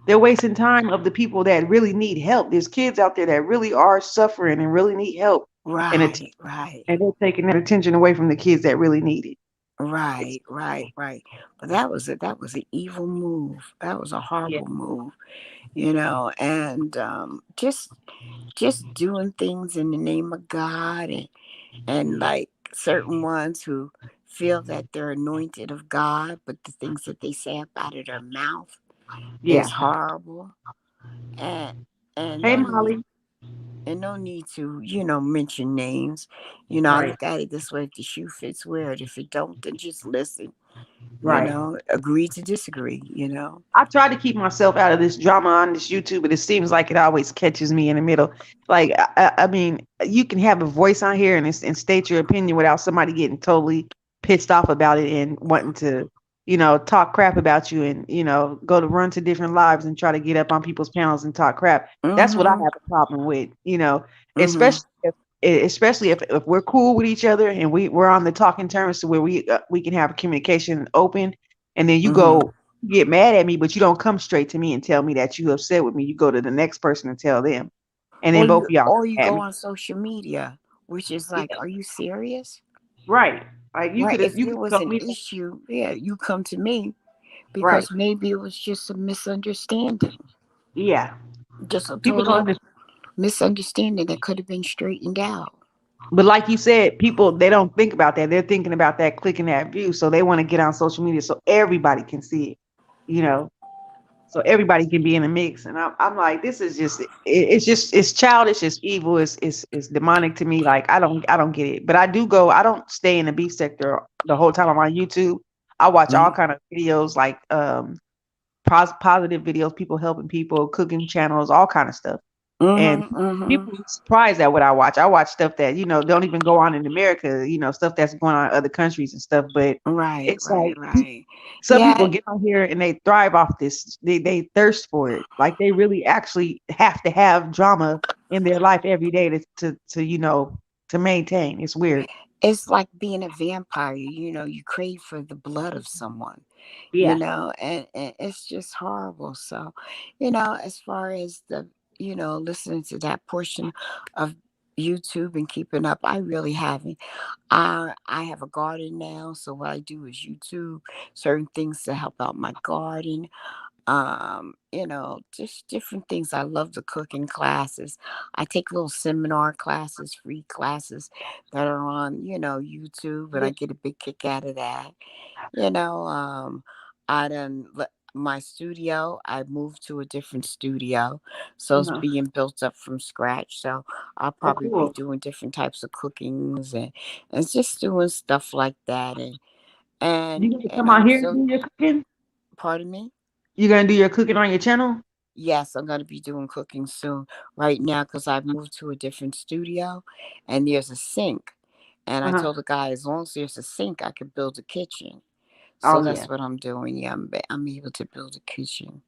they're wasting time of the people that really need help. There's kids out there that really are suffering and really need help, and Right, right. and they're taking that attention away from the kids that really need it. It's, Right, right, right. But that was an evil move. That was a yeah, horrible move, and just doing things in the name of God and like certain ones who feel that they're anointed of God, but the things that they say up out of their mouth is yeah. horrible. And and Hey no need Molly. no need to, mention names. I Right, look at it this way: if the shoe fits, wear it. If it don't, then just listen. right. Agree to disagree. I try to keep myself out of this drama on this YouTube, but it seems like it always catches me in the middle. Like, I mean, you can have a voice on here and state your opinion without somebody getting totally, pissed off about it and wanting to, talk crap about you and, go to run to different lives and try to get up on people's panels and talk crap. That's what I Mhm. have a problem with, Mhm. especially if we're cool with each other and we're on the talking terms to where we can have communication open, and then you Mhm. go get mad at me, but you don't come straight to me and tell me that you upset with me. You go to the next person and tell them, and then both of y'all Or you at go me. on social media, which is like, Yeah, are you serious? right. Like Right. If you there could was tell an me issue, yeah, you come to me right. because maybe it was just a misunderstanding, Yeah, just a people don't total understand. misunderstanding that could have been straightened out. But like you said, people they don't think about that. They're thinking about that clicking that view, so they want to get on social media so everybody can see it. You know, so everybody can be in the mix. And I'm like, this is just it's just it's childish, it's evil, it's demonic to me. Like I don't get it. But I don't stay in the beef sector the whole time I'm on YouTube. I watch all Mhm. kind of videos like positive videos, people helping people, cooking channels, all kind of stuff. And Mhm. Mhm. people are surprised at what I watch. I watch stuff that, don't even go on in America, stuff that's going on in other countries and stuff. But Right. it's Right. like Right. some people Yeah. get on here and they thrive off this. They thirst for it. Like they really actually have to have drama in their life every day to maintain. It's weird. It's like being a vampire. You crave for the blood of someone. Yeah. And it's just horrible. So, as far as listening to that portion of YouTube and keeping up, I really haven't. I have a garden now, so what I do is YouTube certain things to help out my garden. Just different things. I love the cooking classes. I take little seminar classes, free classes that are on, YouTube, and Yeah. I get a big kick out of that. You know, I done my studio. I moved to a different studio, so it's Uh-huh. being built up from scratch. So I'll Oh, probably be cool. doing different types of cookings and just doing stuff like that. You gonna And come out I'm here and so do your cooking? pardon me. You gonna do your cooking on your channel? Yes, I'm going to be doing cooking soon. Right now, because I've moved to a different studio, and there's a sink. And I Uh-huh. told the guy, as long as there's a sink, I could build a kitchen. So Oh yeah. that's what I'm doing. Yeah, I'm able to build a kitchen.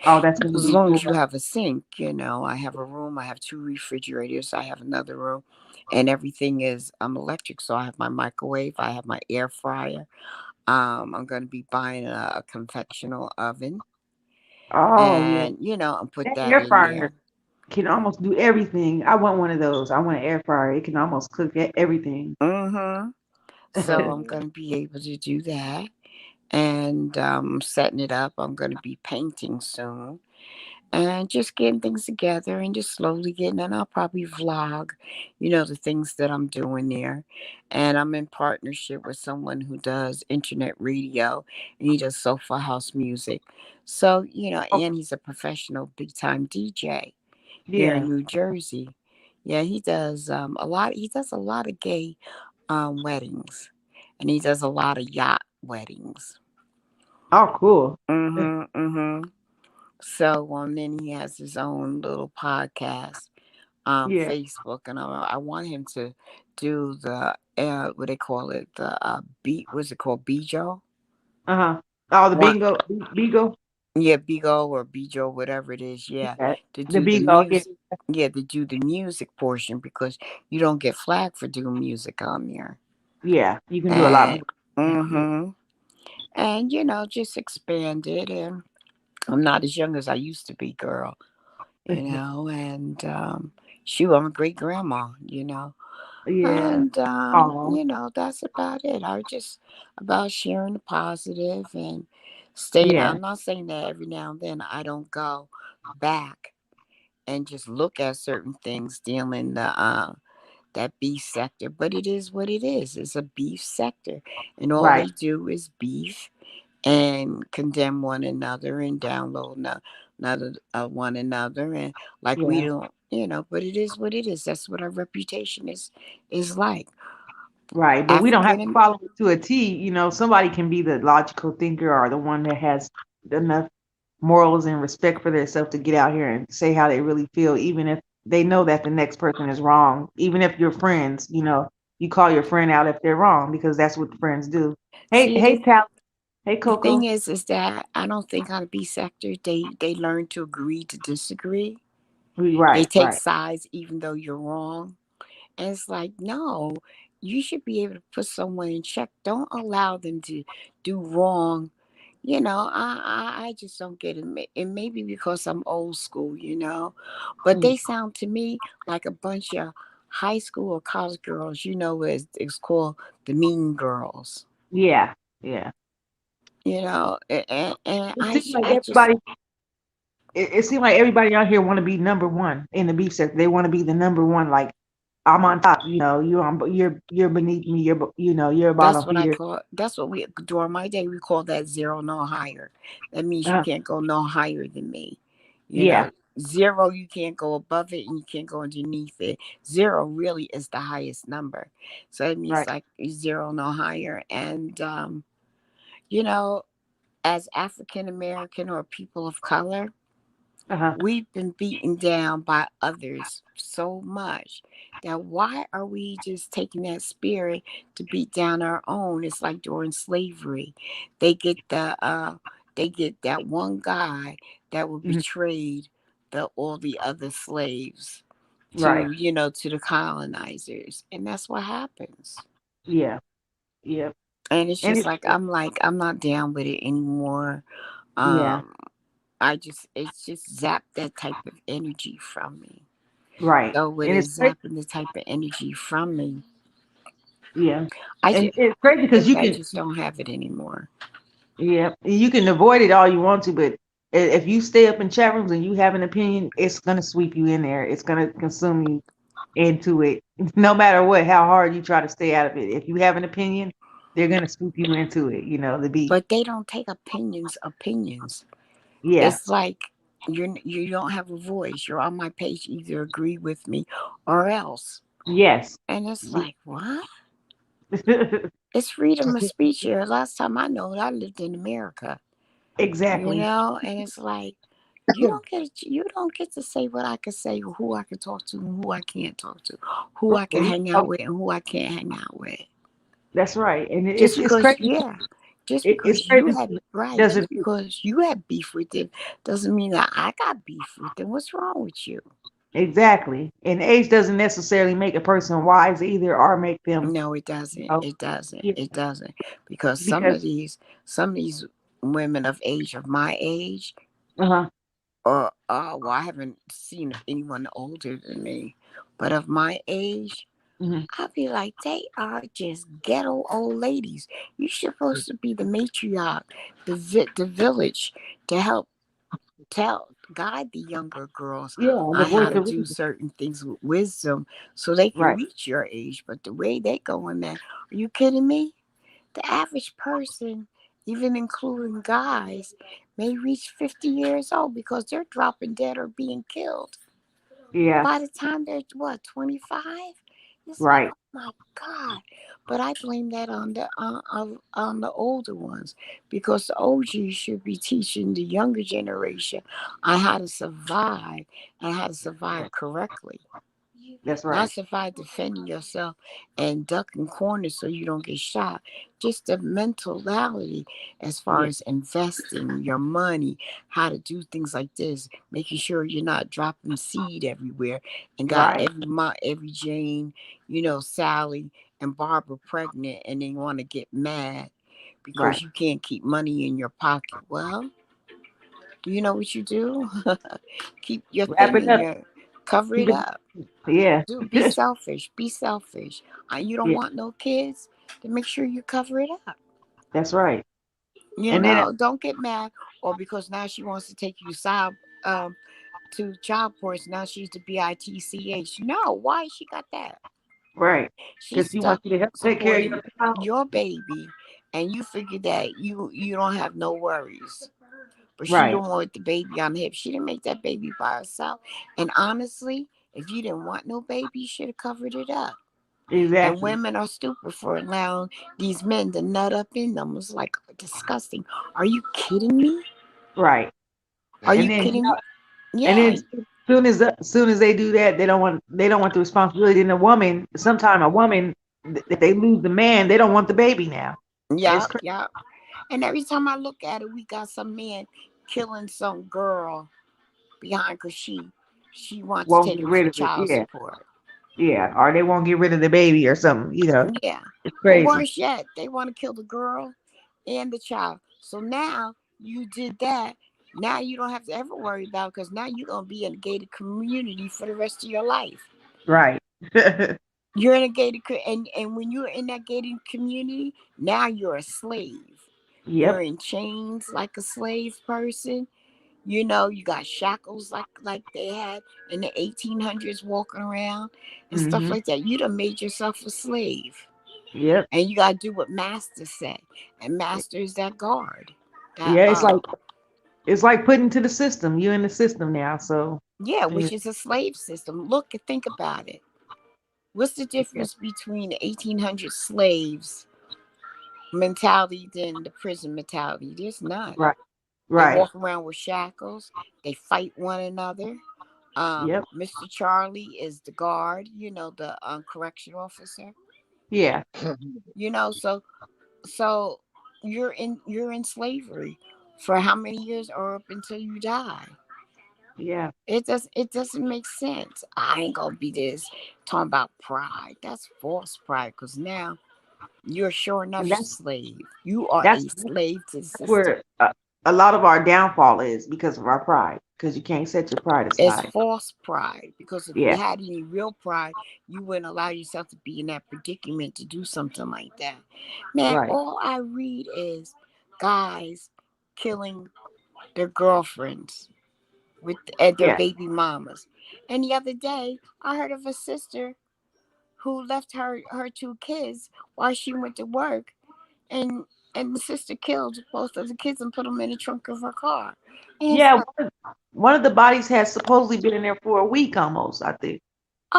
Oh, that's gonna As be long cool. as you have a sink, I have a room, I have two refrigerators, I have another room, and everything is electric. So I have my microwave, I have my air fryer. I'm going to be buying a confectional oven, Oh yeah. and and put That that air in fryer there. can almost do everything. I want one of those. I want an air fryer. It can almost cook everything. Mm-hmm. So I'm going to be able to do that. And setting it up. I'm going to be painting soon. And just getting things together and just slowly getting, and I'll probably vlog, the things that I'm doing there. And I'm in partnership with someone who does internet radio, and he does sofa house music. So, Oh, and he's a professional big time DJ here in yeah. New Jersey. Yeah, he does a lot of gay weddings, and he does a lot of yacht weddings. Oh, cool. Mm-hmm. Mm-hmm. So then he has his own little podcast on Yeah. Facebook, and I want him to do the what they call it, the beat. What's it called, Bijo? Uh-huh. Oh, the Want bingo. Yeah, Bigo or Bijo, whatever it is. Yeah, Yeah. to The do the bingo. Yeah. music. Yeah, to do the music portion because you don't get flagged for doing music on there. Yeah. You can do a lot And more. Yeah. mm-hmm. And just expand it. And I'm not as young as I used to be, girl. And shoot, I'm a great grandma. Yeah. And Oh, that's about it. I just about sharing the positive and staying. yeah. I'm not saying that every now and then I don't go back and just look at certain things dealing the that beef sector, but it is what it is. It's a beef sector, and all Right. they do is beef and condemn one another and download another one another, and like we Yeah. don't, but it is what it is. That's what our reputation is like. Right. But we don't have to African. follow it to a T. Somebody can be the logical thinker or the one that has enough morals and respect for themselves to get out here and say how they really feel, even if they know that the next person is wrong, even if you're friends. you call your friend out if they're wrong because that's what friends do. Hey, See, hey, Tal. Hey, the thing Coco. is that I don't think on a B sector they learn to agree to disagree. They Right, take right. sides even though you're wrong. And it's like, no, you should be able to put someone in check. Don't allow them to do wrong. I just don't get it. It may be because I'm old school, but Mm, they sound to me like a bunch of high school or college girls, it's called the mean girls, yeah, yeah. and It seems like I just, everybody. It seems like everybody out here want to be number one in the beef sector. They want to be the number one. Like I'm on top. You're beneath me. You're a that's bottom what I feeder. call, that's what we, during my day, we call that zero, no higher. That means you Uh, can't go no higher than me. You yeah, know, zero, you can't go above it and you can't go underneath it. Zero really is the highest number. So it means right. like zero, no higher. And, you know, as African American or people of color, Uh-huh. we've been beaten down by others so much that why are we just taking that spirit to beat down our own? It's like during slavery. They get they get that one guy that will Mhm. betrayed all the other slaves Right. to the colonizers. And that's what happens. Yeah. Yeah. And it's And just like I'm not down with it anymore. yeah. Um it's just zapped that type of energy from me. Right. So with And it it's crazy. zapping the type of energy from me, Yeah. I And just it's crazy because you I can. just don't have it anymore. Yeah. You can avoid it all you want to, but if you stay up in chat rooms and you have an opinion, it's gonna sweep you in there. It's gonna consume you into it. No matter what, how hard you try to stay out of it. If you have an opinion, they're gonna sweep you into it. The beef. But they don't take opinions. Yeah. It's like you don't have a voice. You're on my page, either agree with me or else. Yes. And it's like, what? It's freedom of speech here. Last time I know it, I lived in America. Exactly. And it's like you don't get to say what I can say, who I can talk to and who I can't talk to, who I can hang out with and who I can't hang out with. That's right. And Just it's because, crazy. yeah, just It's because you crazy. had right, Doesn't just because you had beef with them doesn't mean that I got beef with them. What's wrong with you? exactly. And age doesn't necessarily make a person wise either, or make them. No, it doesn't. Oh, It doesn't. yeah. It doesn't. Because Because some of these women of my age, uh-huh. or well, I haven't seen anyone older than me, but of my age, Mhm. I'd be like, they are just ghetto old ladies. You're supposed to be the matriarch, the village, to help guide the younger girls Yeah, the on how voice to of do reason. certain things with wisdom so they can Right. reach your age. But the way they going, man, are you kidding me? The average person, even including guys, may reach 50 years old because they're dropping dead or being killed Yeah. by the time they're what, 25. It's like, Right. oh my god. But I blame that on the older ones, because the OGs should be teaching the younger generation on how to survive and how to survive correctly. That's Not right. survive defending yourself and ducking corners so you don't get shot. Just the mentality as far Yeah. as investing your money, how to do things like this, making sure you're not dropping seed everywhere and got Right. every Jane, Sally and Barbara pregnant, and they want to get mad because Right. you can't keep money in your pocket. Well, you know what you do? Keep your Wrap thing it in up. your, cover it Keep it. up. Yeah. Do be selfish. Be selfish. You don't Yeah. want no kids, then make sure you cover it up. That's right. And then Don't get mad, or because now she wants to take you um to child ports. Now she's the bitch. No, why she got that? right. She's Because he wants stuck you to help take care of supporting your child. your baby, and you figure that you don't have no worries. But she Right. don't want the baby on the hip. She didn't make that baby by herself. And honestly, if you didn't want no baby, you should have covered it up. And Exactly. women are stupid for allowing these men to nut up in them. It's like disgusting. Are you kidding me? Right. Are And you then kidding me? and Yeah. then soon as they do that, they don't want the responsibility. And a woman, sometime a woman if they lose the man, they don't want the baby now. And it's Yeah, crazy. yeah. And every time I look at it, we got some man killing some girl behind because she wants to Won't take get him for rid of it. child Yeah, support. yeah. Or they won't get rid of the baby or something. Yeah. It's Or crazy. worse yet, they want to kill the girl and the child. So now you did that. Now you don't have to ever worry about because now you're gonna be in a gated community for the rest of your life. Right. You're in a and when you're in that gated community, now you're a slave. You're Yep. in chains like a slave person. You know, you got shackles like they had in the 1800s walking around and stuff Hmm. like that. You done made yourself a slave. Yep. And you gotta do what master said. And master is that guard. That Yeah. It's like putting to the system. You're in the system now. So yeah, yeah. which is a slave system. Look and think about it. What's the difference between the 1800 slaves mentality than the prison mentality? There's none. Right. They Right. walk around with shackles. They fight one another. Yep. Mr. Charlie is the guard, the correction officer. Yeah. So you're in slavery for how many years or up until you die. Yeah. It doesn't make sense. I ain't gonna be this talking about pride. That's false pride because now you're sure enough And slave. You are that's a slave to the system. where a lot of our downfall is because of our pride. Because you can't set your pride It's aside. false pride because if you Yeah. had any real pride, you wouldn't allow yourself to be in that predicament to do something like that. Man, Right. all I read is guys killing their girlfriends with and their Yeah. baby mamas. And the other day, I heard of a sister who left her two kids while she went to work, and the sister killed both of the kids and put them in the trunk of her car. And it's Yeah. like, One of the bodies has supposedly been in there for a week almost, I think,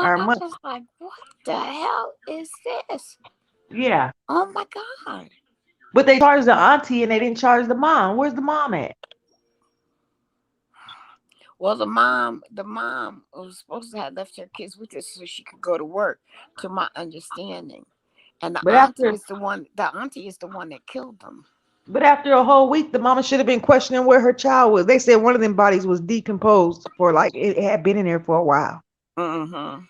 or a I month. was like, what the hell is this? Yeah. Oh my God. But they charged the auntie and they didn't charge the mom. Where's the mom at? Well, the mom was supposed to have left her kids with her so she could go to work, to my understanding. And the But auntie after is the one that killed them. but after a whole week, the mama should have been questioning where her child was. They said one of them bodies was decomposed for like it had been in there for a while. Mm-hmm.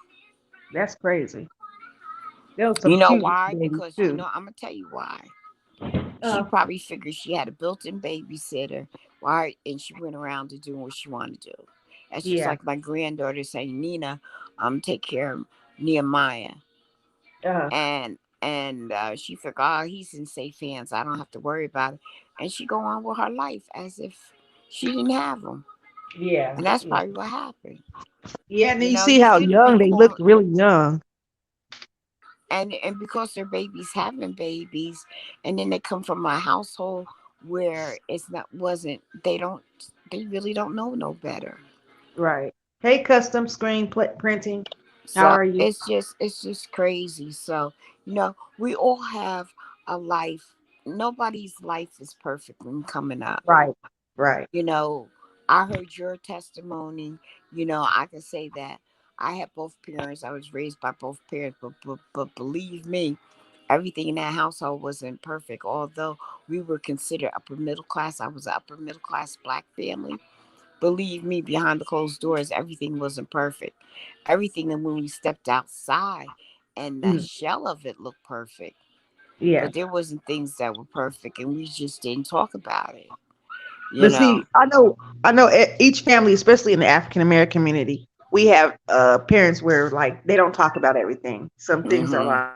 That's crazy. There was some You know cute why? babies Because too. I'm gonna tell you why. She Uh, probably figured she had a built-in babysitter, why, and she went around to do what she wanted to do. That's just yeah. like my granddaughter saying, "Nina, take care of Nehemiah," Uh, and she figured, "Oh, he's in safe hands. I don't have to worry about it," and she go on with her life as if she didn't have him, yeah. and that's Yeah. probably what happened. Yeah. And then you see You how should have young been they looked, calling. really young. And because their babies having babies, and then they come from a household where it's not wasn't they really don't know no better. Right. Hey, custom screen printing. How So are you? it's just crazy. So we all have a life. Nobody's life is perfect when coming up. Right. Right. you know I heard your testimony. I can say that I had both parents. I was raised by both parents, but believe me, everything in that household wasn't perfect. Although we were considered upper middle class, I was an upper middle class black family. Believe me, behind the closed doors, everything wasn't perfect. Everything, and when we stepped outside and the Mm, shell of it looked perfect, yeah. but there wasn't things that were perfect, and we just didn't talk about it you But know see, I know each family, especially in the African American community, we have parents where like they don't talk about everything. Some things are hmm like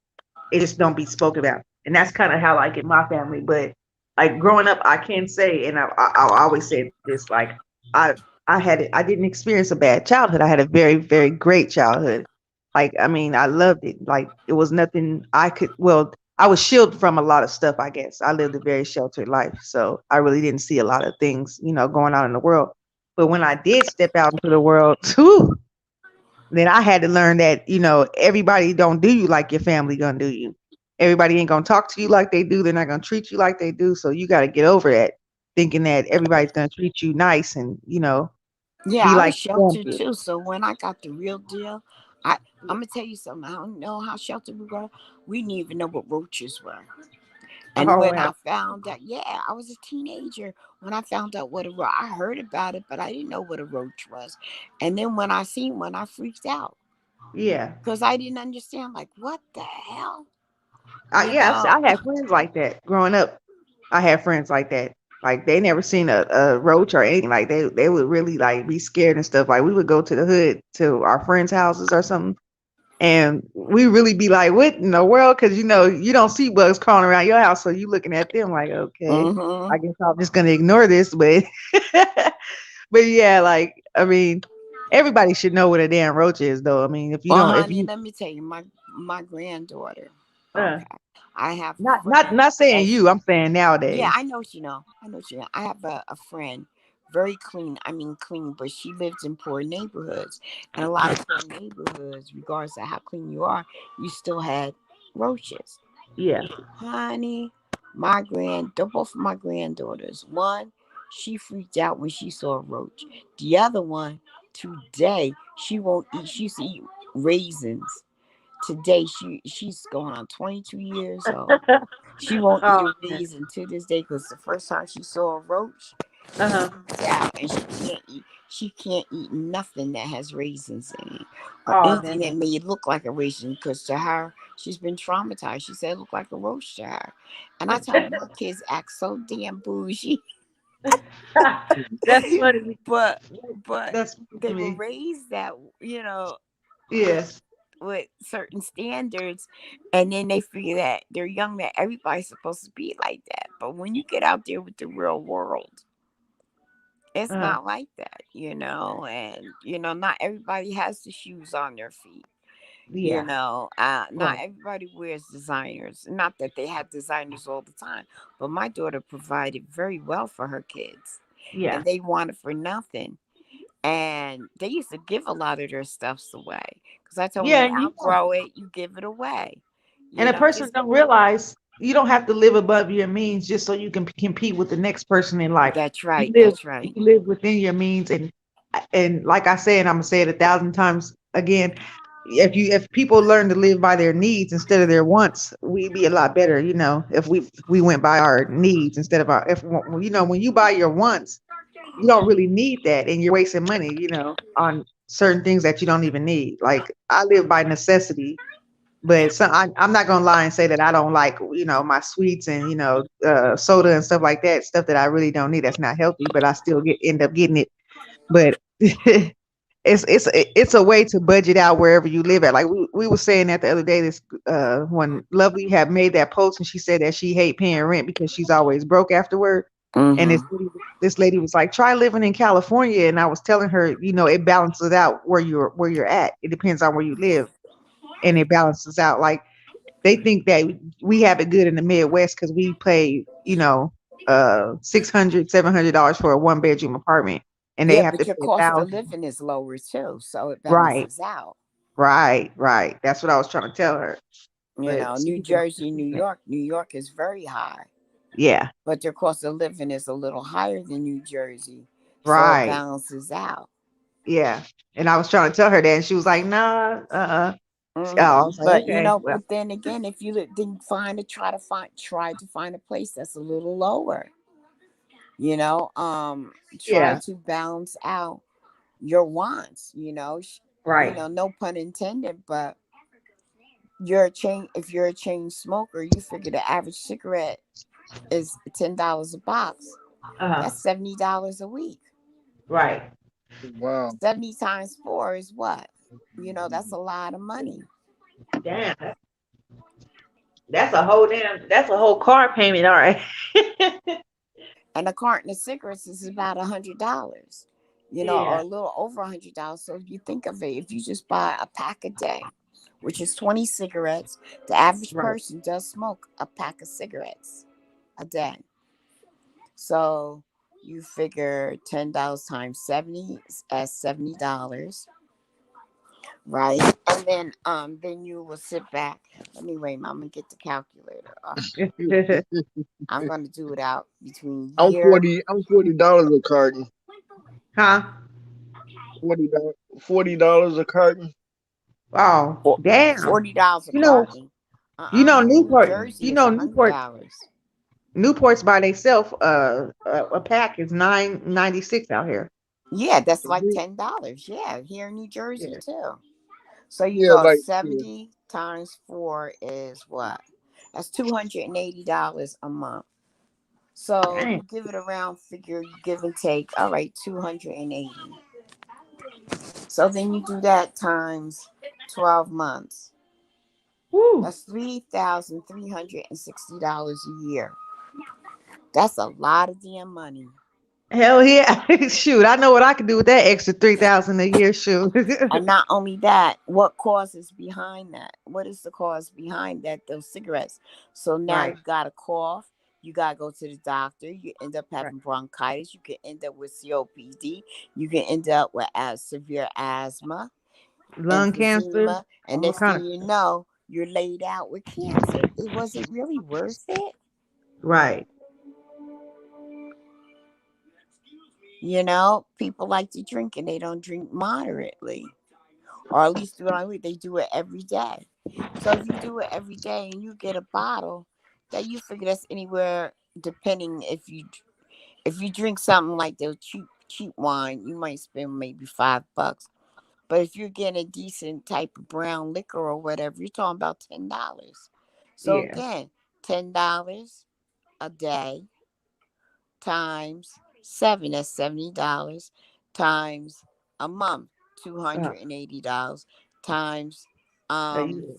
it just don't be spoke about, and that's kind of how like in my family. But like growing up, I can say, and I always say this, like I I didn't experience a bad childhood. I had a very very great childhood. Like I mean, I loved it. Like it was nothing I could. Well, I was shielded from a lot of stuff, I guess. I lived a very sheltered life. So I really didn't see a lot of things, going on in the world. But when I did step out into the world, too, then I had to learn that, everybody don't do you like your family gonna do you. Everybody ain't gonna talk to you like they do. They're not gonna treat you like they do. So you gotta get over that, thinking that everybody's gonna treat you nice and, Yeah, be I was like sheltered family. too. So when I got the real deal, I I'm gonna tell you something. I don't know how sheltered we were. We didn't even know what roaches were. And Oh when I wow. found out, yeah, I was a teenager when I found out what a roach. I heard about it, but I didn't know what a roach was. And then when I seen one, I freaked out Yeah. because I didn't understand. Like, what the hell? You Yeah, know? I had friends like that growing up. I had friends like that. Like they never seen a roach or anything. Like they would really like be scared and stuff. Like we would go to the hood to our friends' houses or something, and we really be like, "What in the world?" Because you don't see bugs crawling around your house, so you looking at them like, "Okay, Mm-hmm. I guess I'm just gonna ignore this." But but yeah, like I mean, everybody should know what a damn roach is, though. I mean, if you Well, don't, if honey, you let me tell you, my granddaughter. uh, Okay, I have a not not friend not saying that's you, I'm saying yeah. nowadays. I know what you know. I know what you know. I have a friend, very clean. I mean, clean, but she lives in poor neighborhoods, and a lot of poor neighborhoods, regardless of how clean you are, you still had roaches. Yeah. Honey, they're both my granddaughters. One, she freaked out when she saw a roach. The other one, today, she won't eat. She used to eat raisins. Today, she's going on 22 years old. She won't eat Oh, a man. raisin to this day because the first time she saw a roach, she Uh-huh. freaked out and she can't eat nothing that has raisins in it or Oh, anything damn. that may look like a raisin because to her she's been traumatized. She said it looked like a roach to her. And I tell my kids act so damn bougie. That's funny. but but That's funny to they were me. raised that, with Yes. with certain standards, and then they figure that they're young, that everybody's supposed to be like that. But when you get out there with the real world, it's Uh, not like that, and not everybody has the shoes on their feet. yeah. Not Right. everybody wears designers. Not that they have designers all the time, but my daughter provided very well for her kids, Yeah. and they wanted for nothing. And they used to give a lot of their stuffs away because I told, when Yeah, you and outgrow it, you give it away. a person Just don't realize you don't have to live above your means just so you can compete with the next person in life. that's You right. live That's you right. live within your means, and like I said, I'm gonna say it 1,000 times again. If people learn to live by their needs instead of their wants, we'd be a lot better. If we went by our needs instead of our if when you buy your wants, you don't really need that, and you're wasting money, on certain things that you don't even need. Like I live by necessity, but I'm not gonna lie and say that I don't like, my sweets and soda and stuff like that, stuff that I really don't need. That's not healthy, but I still end up getting it. But it's a way to budget out wherever you live at. Like we were saying that the other day. This when Lovely had made that post, and she said that she hate paying rent because she's always broke afterward. And Mm-hmm. this lady was like, try living in California. And I was telling her, it balances out where you're at. It depends on where you live, and it balances out. Like they think that we have it good in the Midwest because we pay, $600, $700 for a one-bedroom apartment, and they Yeah, have to but your pay cost of 1,000. living is lower too, so it Right, balances out. right. That's what I was trying to tell her. But she New didn't Jersey, understand. New York is very high, Yeah, but their cost of living is a little higher than New Jersey, so it right. balances out. Yeah. And I was trying to tell her that, and she was like, nah, Oh, I was like, But okay, well, but then again, if you didn't try to find a place that's a little lower, try yeah, to balance out your wants. right. No pun intended, but if you're a chain smoker, you figure the average cigarette is $10 a box. Uh-huh. That's $70 a week. Right. Wow. 70 times four is what? That's a lot of money. Damn, that's a whole car payment. All right. And a carton of cigarettes is about $100. Or Yeah. a little over $100. So if you think of it, if you just buy a pack a day, which is 20 cigarettes, the average Right. person does smoke a pack of cigarettes a day. So you figure $10 times 70 as $70, right? And then you will sit back. Anyway, I'm gonna get the calculator. I'm gonna do it out between I'm year. 40. I'm $40 a carton. Huh? $40. $40 a carton. Wow, For damn. $40 a You know, carton. Here in New Jersey, it's Newport, $100. Newport's by themselves. A pack is 9.96 out here. Yeah, that's like $10. Yeah, here in New Jersey Yeah, too. So you Yeah, go like yeah. 70 times 4 is what? That's $280 a month. So damn. you give it around, figure you give and take. All right, 280. So then you do that times 12 months. Woo. That's $3,360 a year. That's a lot of damn money. Hell yeah. Shoot, I know what I could do with that extra 3,000 a year. Shoot. And not only that, what causes behind that? What is the cause behind that? Those cigarettes. So now Right, you got a cough. You got to go to the doctor. You end up right. having bronchitis. You can end up with COPD. You can end up with severe asthma, Lung cancer, emphysema. And all next thing kind of you know, you're laid out with cancer. It was it really worth it? right. You know, people like to drink and they don't drink moderately. Or at least do it on week. They do it every day. So if you do it every day and you get a bottle, that you figure that's anywhere depending if you drink something like the cheap wine, you might spend maybe $5. But if you're getting a decent type of brown liquor or whatever, you're talking about $10. So Yeah. again, $10 a day times 7, that's $70 times a month, Uh, $280 times a um year.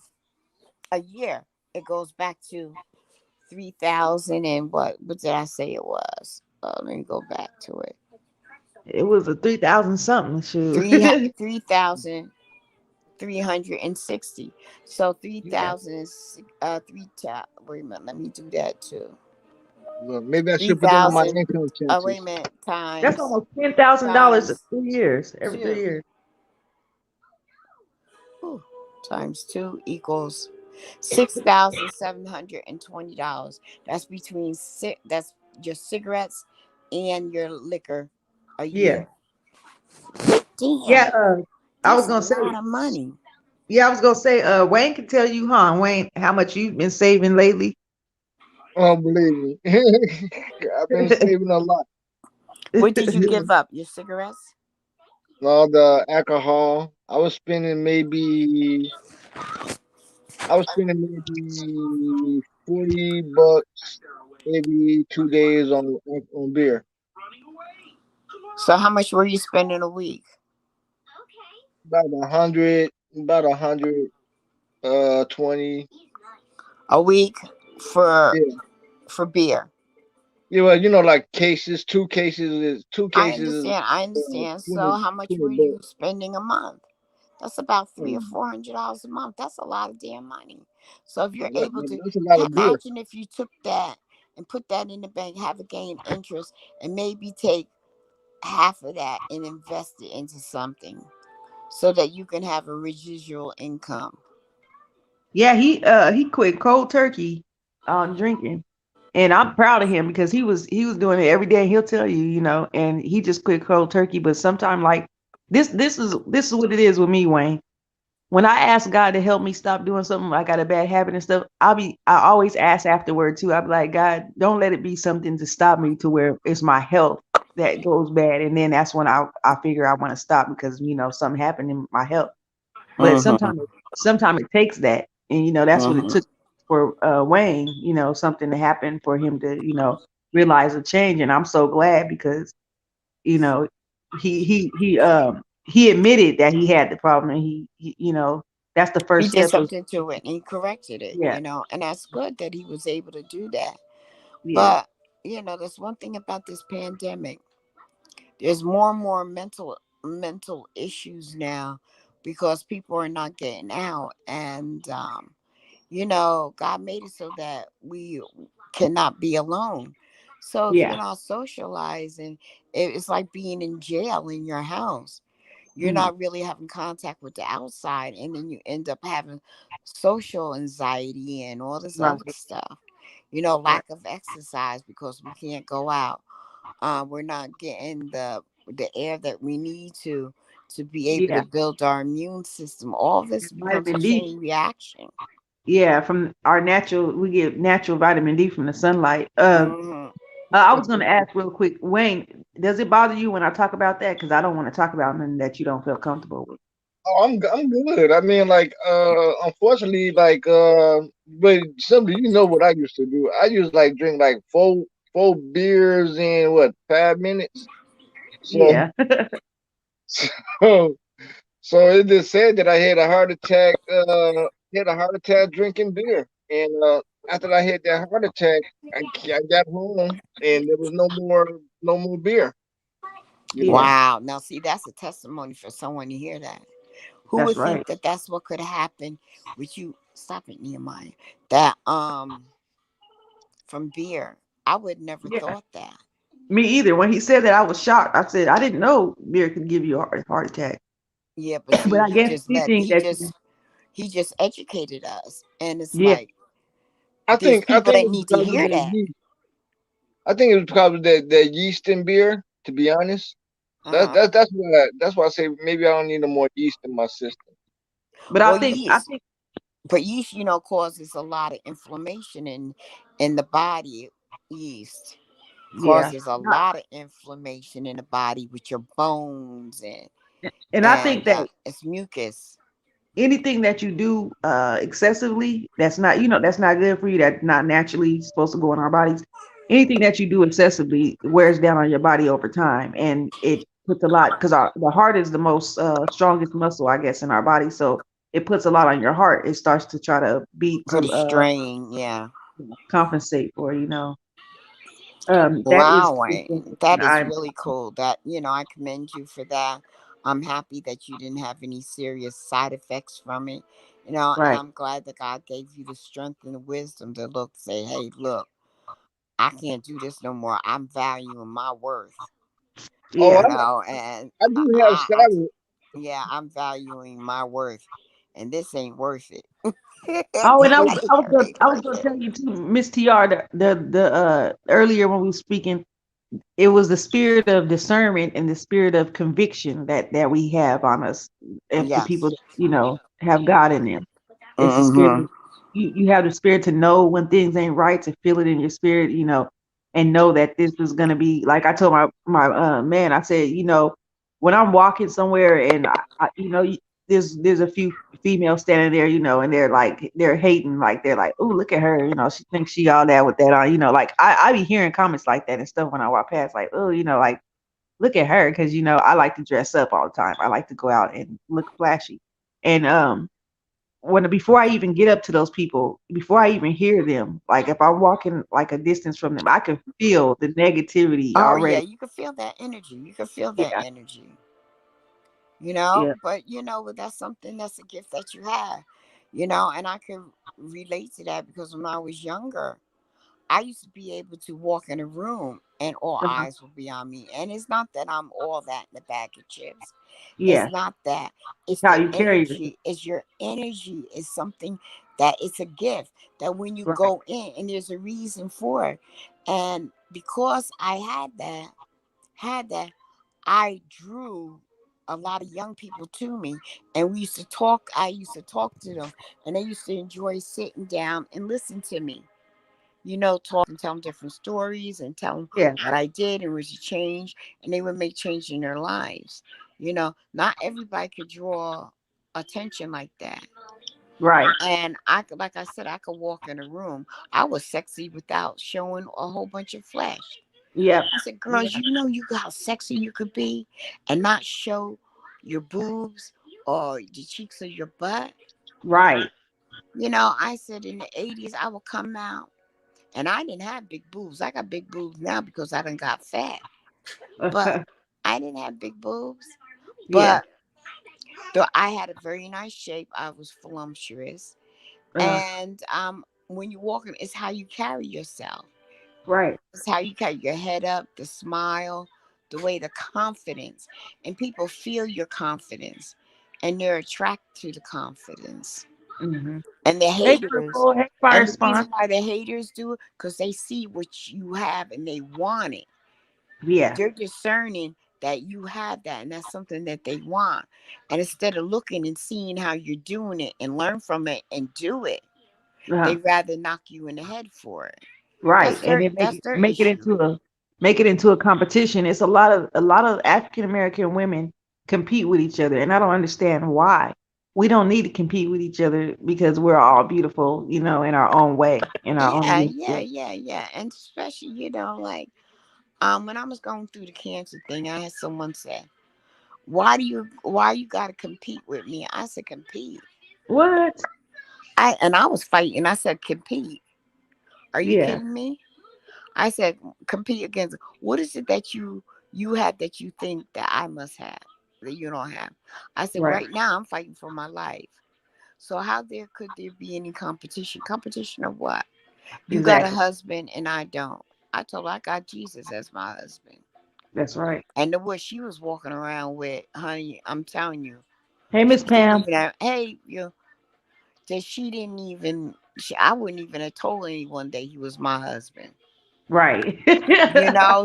a year. It goes back to 3,000 and what did I say it was? Let me go back to it. It was a 3,000 something. Shoot. 3,360. So Yeah. 3,000 wait a minute, let me do that too. Well, maybe I Three should put that on my thousand income wait taxes. a minute, That's times almost $10,000 times 3 years. Every 3 2. years. Whew, times 2 equals $6,720. That's between that's your cigarettes and your liquor a Yeah. year. Damn, Yeah. I was that's a gonna lot say. of money. Yeah, I was gonna say. Wayne can tell you, huh? Wayne, how much you've been saving lately. Oh, believe me, I've been saving a lot. What did you give up? Your cigarettes? All the alcohol, I was spending maybe $40 maybe 2 days on beer. So how much were you spending a week? About 120. A week for Yeah. beer. Yeah, well, like cases, two I cases is understand. I understand. 20, So how much were you $20. spending a month? That's about three or Um, $400 a month. That's a lot of damn money. So if you're able to that's a lot of beer. imagine if you took that and put that in the bank, have it gain interest, and maybe take half of that and invest it into something so that you can have a residual income. Yeah, he quit cold turkey on drinking. And I'm proud of him because he was doing it every day. He'll tell you, and he just quit cold turkey. But sometimes like this is what it is with me, Wayne. When I ask God to help me stop doing something, I got a bad habit and stuff. I always ask afterward too. I'll be like, God, don't let it be something to stop me to where it's my health that goes bad. And then that's when I figure I want to stop because something happened in my health. But Mm-hmm. sometimes it takes that, and that's what it Mm-hmm. took for Wayne. Something to happen for him to realize a change, and I'm so glad because you know he admitted that he had the problem, and he that's the He first did step of something to it and he corrected it, yeah, and that's good that he was able to do that. yeah, But, there's one thing about this pandemic. There's more and more mental issues now because people are not getting out, and God made it so that we cannot be alone. So if you're yeah, not socializing, it's like being in jail in your house. You're mm, not really having contact with the outside, and then you end up having social anxiety and all this right, other stuff. right, Lack of exercise because we can't go out. We're not getting the air that we need to be able Yeah, to build our immune system. All this becomes a vitamin D. chain reaction. Yeah, from our natural, we get natural vitamin D from the sunlight. Hmm. I was going to ask real quick, Wayne, does it bother you when I talk about that? Because I don't want to talk about nothing that you don't feel comfortable with. Oh, I'm good. I mean, like, unfortunately, like, but simply, you know what I used to do? I used to like drink like four beers in what 5 minutes. So, Yeah. so, so it just said that I had a heart attack. Had a heart attack drinking beer, and after I had that heart attack, I got home and there was no more beer. You know. Yeah, Wow. Now, see, that's a testimony for someone to hear that. Who that's would right. think that that's what could happen with you? Stop it, Nehemiah. That from beer. I would never Yeah. thought that. Me either. When he said that, I was shocked. I said, I didn't know beer could give you a heart attack. Yeah, but But see, I guess anything that you, he just educated us, and it's yeah, like I there's think I people think that it's need to because of hear that that. yeast. I think it was because of that yeast in beer. To be honest, Uh-huh. that's why I say maybe I don't need no more yeast in my system. but Well, I yeast, think, but yeast, causes a lot of inflammation in the body. Yeast yeah. causes a lot of inflammation in the body with your bones And I think and that it's mucus. anything that you do excessively, that's not, that's not good for you, that's not naturally supposed to go in our bodies. Anything that you do excessively wears down on your body over time, and it puts a lot, because the heart is the most strongest muscle, I guess, in our body. So it puts a lot on your heart. It starts to try to beat Put to a strain, yeah. compensate for, that is Wow, Wayne, that is I'm really cool. That I commend you for that. I'm happy that you didn't have any serious side effects from it. And right. I'm glad that God gave you the strength and the wisdom to say, hey, look, I can't do this no more. I'm valuing my worth. Oh, Yeah. And I do have I salad. yeah, I'm valuing my worth, and this ain't worth it. Oh, and This ain't I was worth gonna it. tell you too, Miss TR, the earlier when we were speaking, it was the spirit of discernment and the spirit of conviction that we have on us. If the Yes. people, have God in them, it's the spirit. Hmm. You have the spirit to know when things ain't right, to feel it in your spirit, and know that this is gonna be, like I told my man. I said, when I'm walking somewhere and there's a few females standing there, and they're hating, like they're like, oh, look at her, she thinks she all that with that on, like I be hearing comments like that and stuff when I walk past, like, oh, like, look at her, because I like to dress up all the time. I like to go out and look flashy, and when before I even get up to those people, before I even hear them, like if I'm walking like a distance from them, I can feel the negativity Oh yeah, already. you can feel that energy. You can feel that Yeah, energy. yeah, But that's something, that's a gift that you have. And I can relate to that because when I was younger, I used to be able to walk in a room and all uh-huh, eyes would be on me. And it's not that I'm all that in a bag of chips. It's yeah. not that. It's It's how the you carry yourself. energy. It's your energy is something that it's a gift that when you Right. go in and there's a reason for it. And because I had that, I drew a lot of young people to me, and we used to talk. I used to talk to them, and they used to enjoy sitting down and listen to me, talk and tell them different stories and tell them Yeah. what I did and was a change, and they would make change in their lives. Not everybody could draw attention like that. Right. And like I said, I could walk in a room. I was sexy without showing a whole bunch of flesh. Yep. I said, girls, Yeah. you got how sexy you could be and not show your boobs or the cheeks of your butt. Right. I said in the 80s, I would come out and I didn't have big boobs. I got big boobs now because I done got fat. But I didn't have big boobs. Yeah. But though I had a very nice shape, I was voluptuous. Uh, And when you're walking, it's how you carry yourself. right. It's how you carry your head up, the smile, the way, the confidence. And people feel your confidence and they're attracted to the confidence. Hmm. And the Hey, haters, Purple. Hey, Fire and the reason Spawn. why the haters do it, because they see what you have and they want it. Yeah. They're discerning that you have that and that's something that they want. And instead of looking and seeing how you're doing it and learn from it and do it, Uh-huh. they rather knock you in the head for it. Right. And then That's their make issue. it into a competition. It's a lot of African American women compete with each other, and I don't understand why. We don't need to compete with each other because we're all beautiful, you know, in our own way, in our own Yeah, unique yeah, way. yeah, yeah. And especially, like when I was going through the cancer thing, I had someone say, why you gotta compete with me? I said, compete. What? I was fighting. I said, compete. Are you Yeah. kidding me? I said, compete against what is it that you have that you think that I must have that you don't have? I said, Right. right now I'm fighting for my life. So how there could there be any competition? Competition of what? You got a Exactly. husband and I don't. I told her I got Jesus as my husband. That's right. And the what she was walking around with, honey, I'm telling you, Hey, she Miss didn't Pam. even have, hey, that she didn't even, I wouldn't even have told anyone that he was my husband. Right.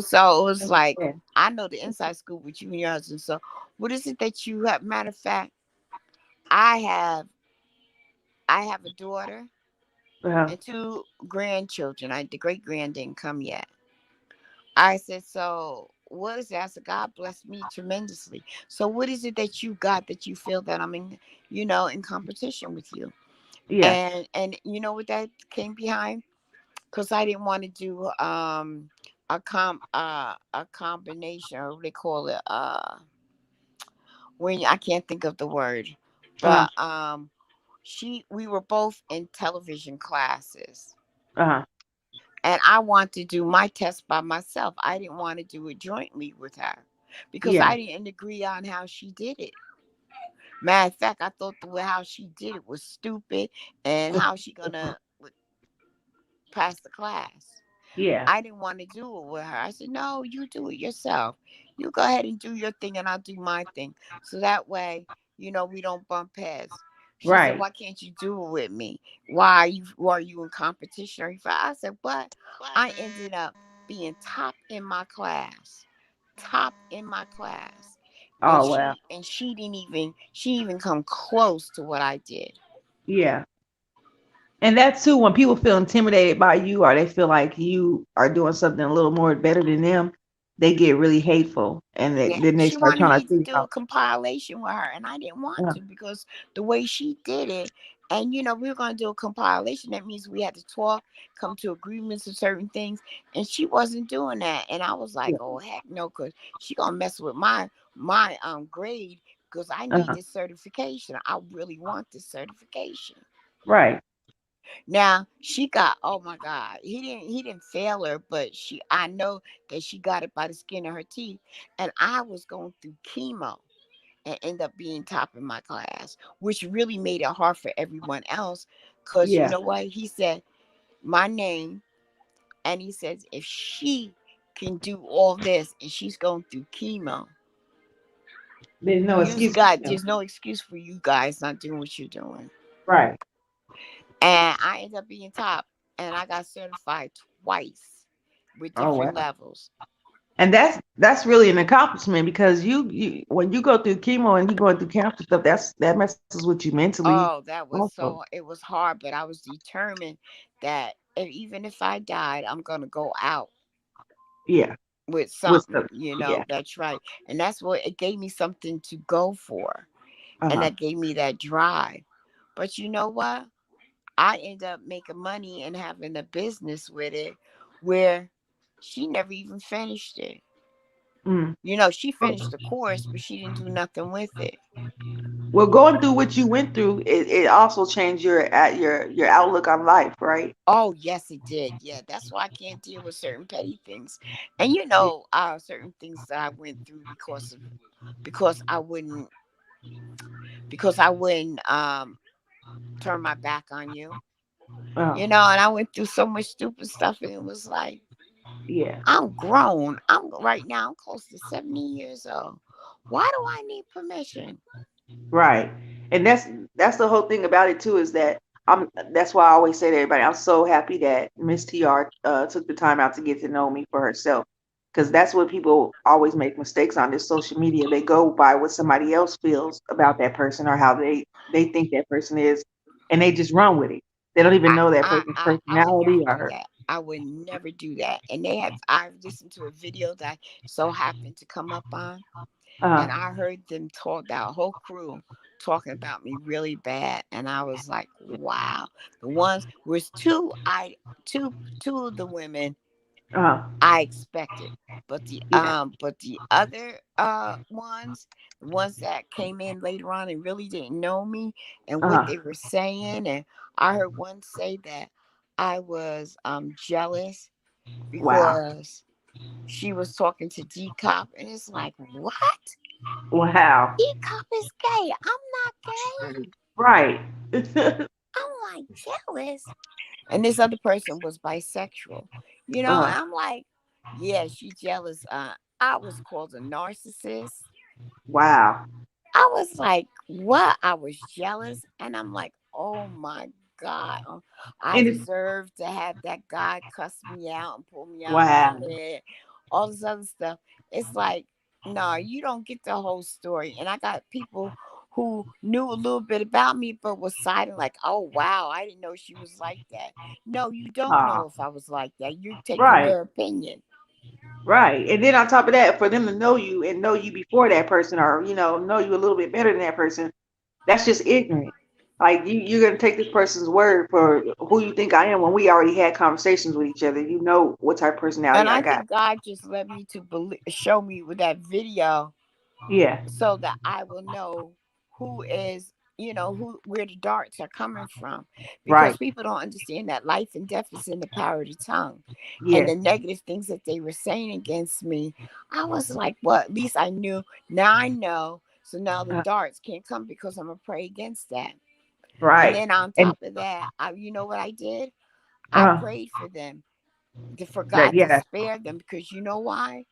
So it was like, Yeah. I know the inside scoop with you and your husband. So what is it that you have? Matter of fact, I have, I have a daughter Uh-huh. and two grandchildren. The great grand didn't come yet. I said, so what is that? I said, God blessed me tremendously. So what is it that you got that you feel that I'm in, in competition with you? Yeah. And you know what that came behind? Because I didn't want to do a combination, or what they call it, when I can't think of the word, Uh-huh. but we were both in television classes. Uh-huh. And I want to do my test by myself. I didn't want to do it jointly with her because Yeah. I didn't agree on how she did it. Matter of fact, I thought the way how she did it was stupid and how she gonna pass the class. Yeah. I didn't want to do it with her. I said, no, you do it yourself. You go ahead and do your thing and I'll do my thing. So that way, we don't bump heads. She said, Right. why can't you do it with me? Why are you in competition? I said, but I ended up being top in my class. Top in my class. And Oh, wow. she even come close to what I did. Yeah. And that's too when people feel intimidated by you or they feel like you are doing something a little more better than them, they get really hateful and Yeah, then they she start wanted trying me to to see do how a compilation with her, and I didn't want uh, to because the way she did it, and we were going to do a compilation. That means we had to talk, come to agreements with certain things, and she wasn't doing that. And I was like, yeah. oh heck no, because she gonna mess with my grade because I need Uh, this certification. I really want this certification. right. Now she got, oh my God, he didn't fail her, but I know that she got it by the skin of her teeth. And I was going through chemo and end up being top in my class, which really made it hard for everyone else. Cause you Yeah. know what? He said my name and he says if she can do all this and she's going through chemo, There's no excuse for them. there's no excuse for you guys not doing what you're doing. Right. And I ended up being top and I got certified twice with Oh, different wow. levels. And that's really an accomplishment because you when you go through chemo and you going through cancer stuff, that messes with you mentally Oh, also. it was hard, but I was determined that even if I died, I'm going to go out Yeah. with With something, the yeah. that's right. And that's what it gave me something to go for. And Uh-huh. that gave me that drive. But you know what? I ended up making money and having a business with it where she never even finished it. Mm. She finished the course, but she didn't do nothing with it. Well, going through what you went through, it also changed your outlook on life, right? Oh, yes, it did. Yeah, that's why I can't deal with certain petty things. And Yeah. certain things that I went through because I wouldn't turn my back on you. Uh, And I went through so much stupid stuff and it was like yeah. I'm grown. I'm right now I'm close to 70 years old. Why do I need permission? Right. And that's the whole thing about it too is that that's why I always say to everybody, I'm so happy that Miss TR took the time out to get to know me for herself. because that's what people always make mistakes on this social media. They go by what somebody else feels about that person or how they think that person is, and they just run with it. They don't even know that person's I would never personality do or that. I would never do that. And I've listened to a video that so happened to come up on, uh and I heard them talk, that whole crew talking about me really bad, and I was like, wow. The ones was two of the women uh I expected, but yeah the other ones, the ones that came in later on and really didn't know me and what uh they were saying, and I heard one say that I was jealous wow because she was talking to D Cop, and it's like, what? wow D Cop is gay. I'm not gay. right I'm like jealous. And this other person was bisexual, and uh I'm like, yeah, she jealous. I was called a narcissist. wow I was like, what? I was jealous, and I'm like, oh my god, I and it's deserve to have that guy cuss me out and pull me out my wow bed, all this other stuff. It's like, no, you don't get the whole story. And I got people who knew a little bit about me but was silent, like, oh wow, I didn't know she was like that. No, you don't uh know if I was like that. You're taking right their opinion. right. And then on top of that, for them to know you and know you before that person, or know you a little bit better than that person, that's just ignorant. Like you're gonna take this person's word for who you think I am when we already had conversations with each other. You know what type of And personality I I got. think God just led me to show me with that video Yeah, so that I will know who is, where the darts are coming from, because right. people don't understand that life and death is in the power of the tongue, and Yes. the negative things that they were saying against me. I was like, well, at least I knew. Now I know. So now the Uh, darts can't come because I'm gonna pray against that. And right. then on And top of that, you know what I did? I uh, prayed for them, for that God to yeah. spare them, because you know why?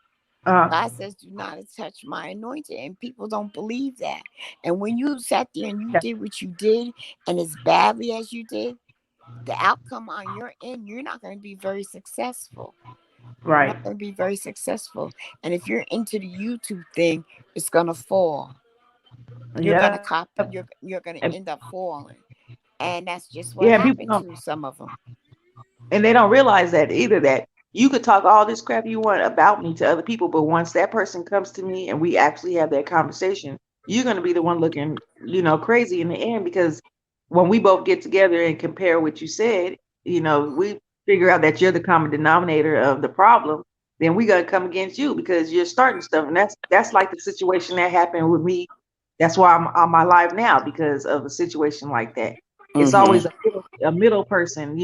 Uh, God says, do not touch my anointed. And people don't believe that. And when you sat there and you yeah, did what you did, and as badly as you did, the outcome on your end, you're not going to be very successful. You're right. not going to be very successful. And if you're into the YouTube thing, it's going to fall. You're going to Yeah. copy. You're going And to end up falling. And that's just what yeah, people happened don't. to some of them. And they don't realize that either, that you could talk all this crap you want about me to other people, but once that person comes to me and we actually have that conversation, you're going to be the one looking, crazy in the end, because when we both get together and compare what you said, we figure out that you're the common denominator of the problem, then we got to come against you because you're starting stuff. And that's like the situation that happened with me. That's why I'm on my live now, because of a situation like that. It's Mm-hmm. always a middle person,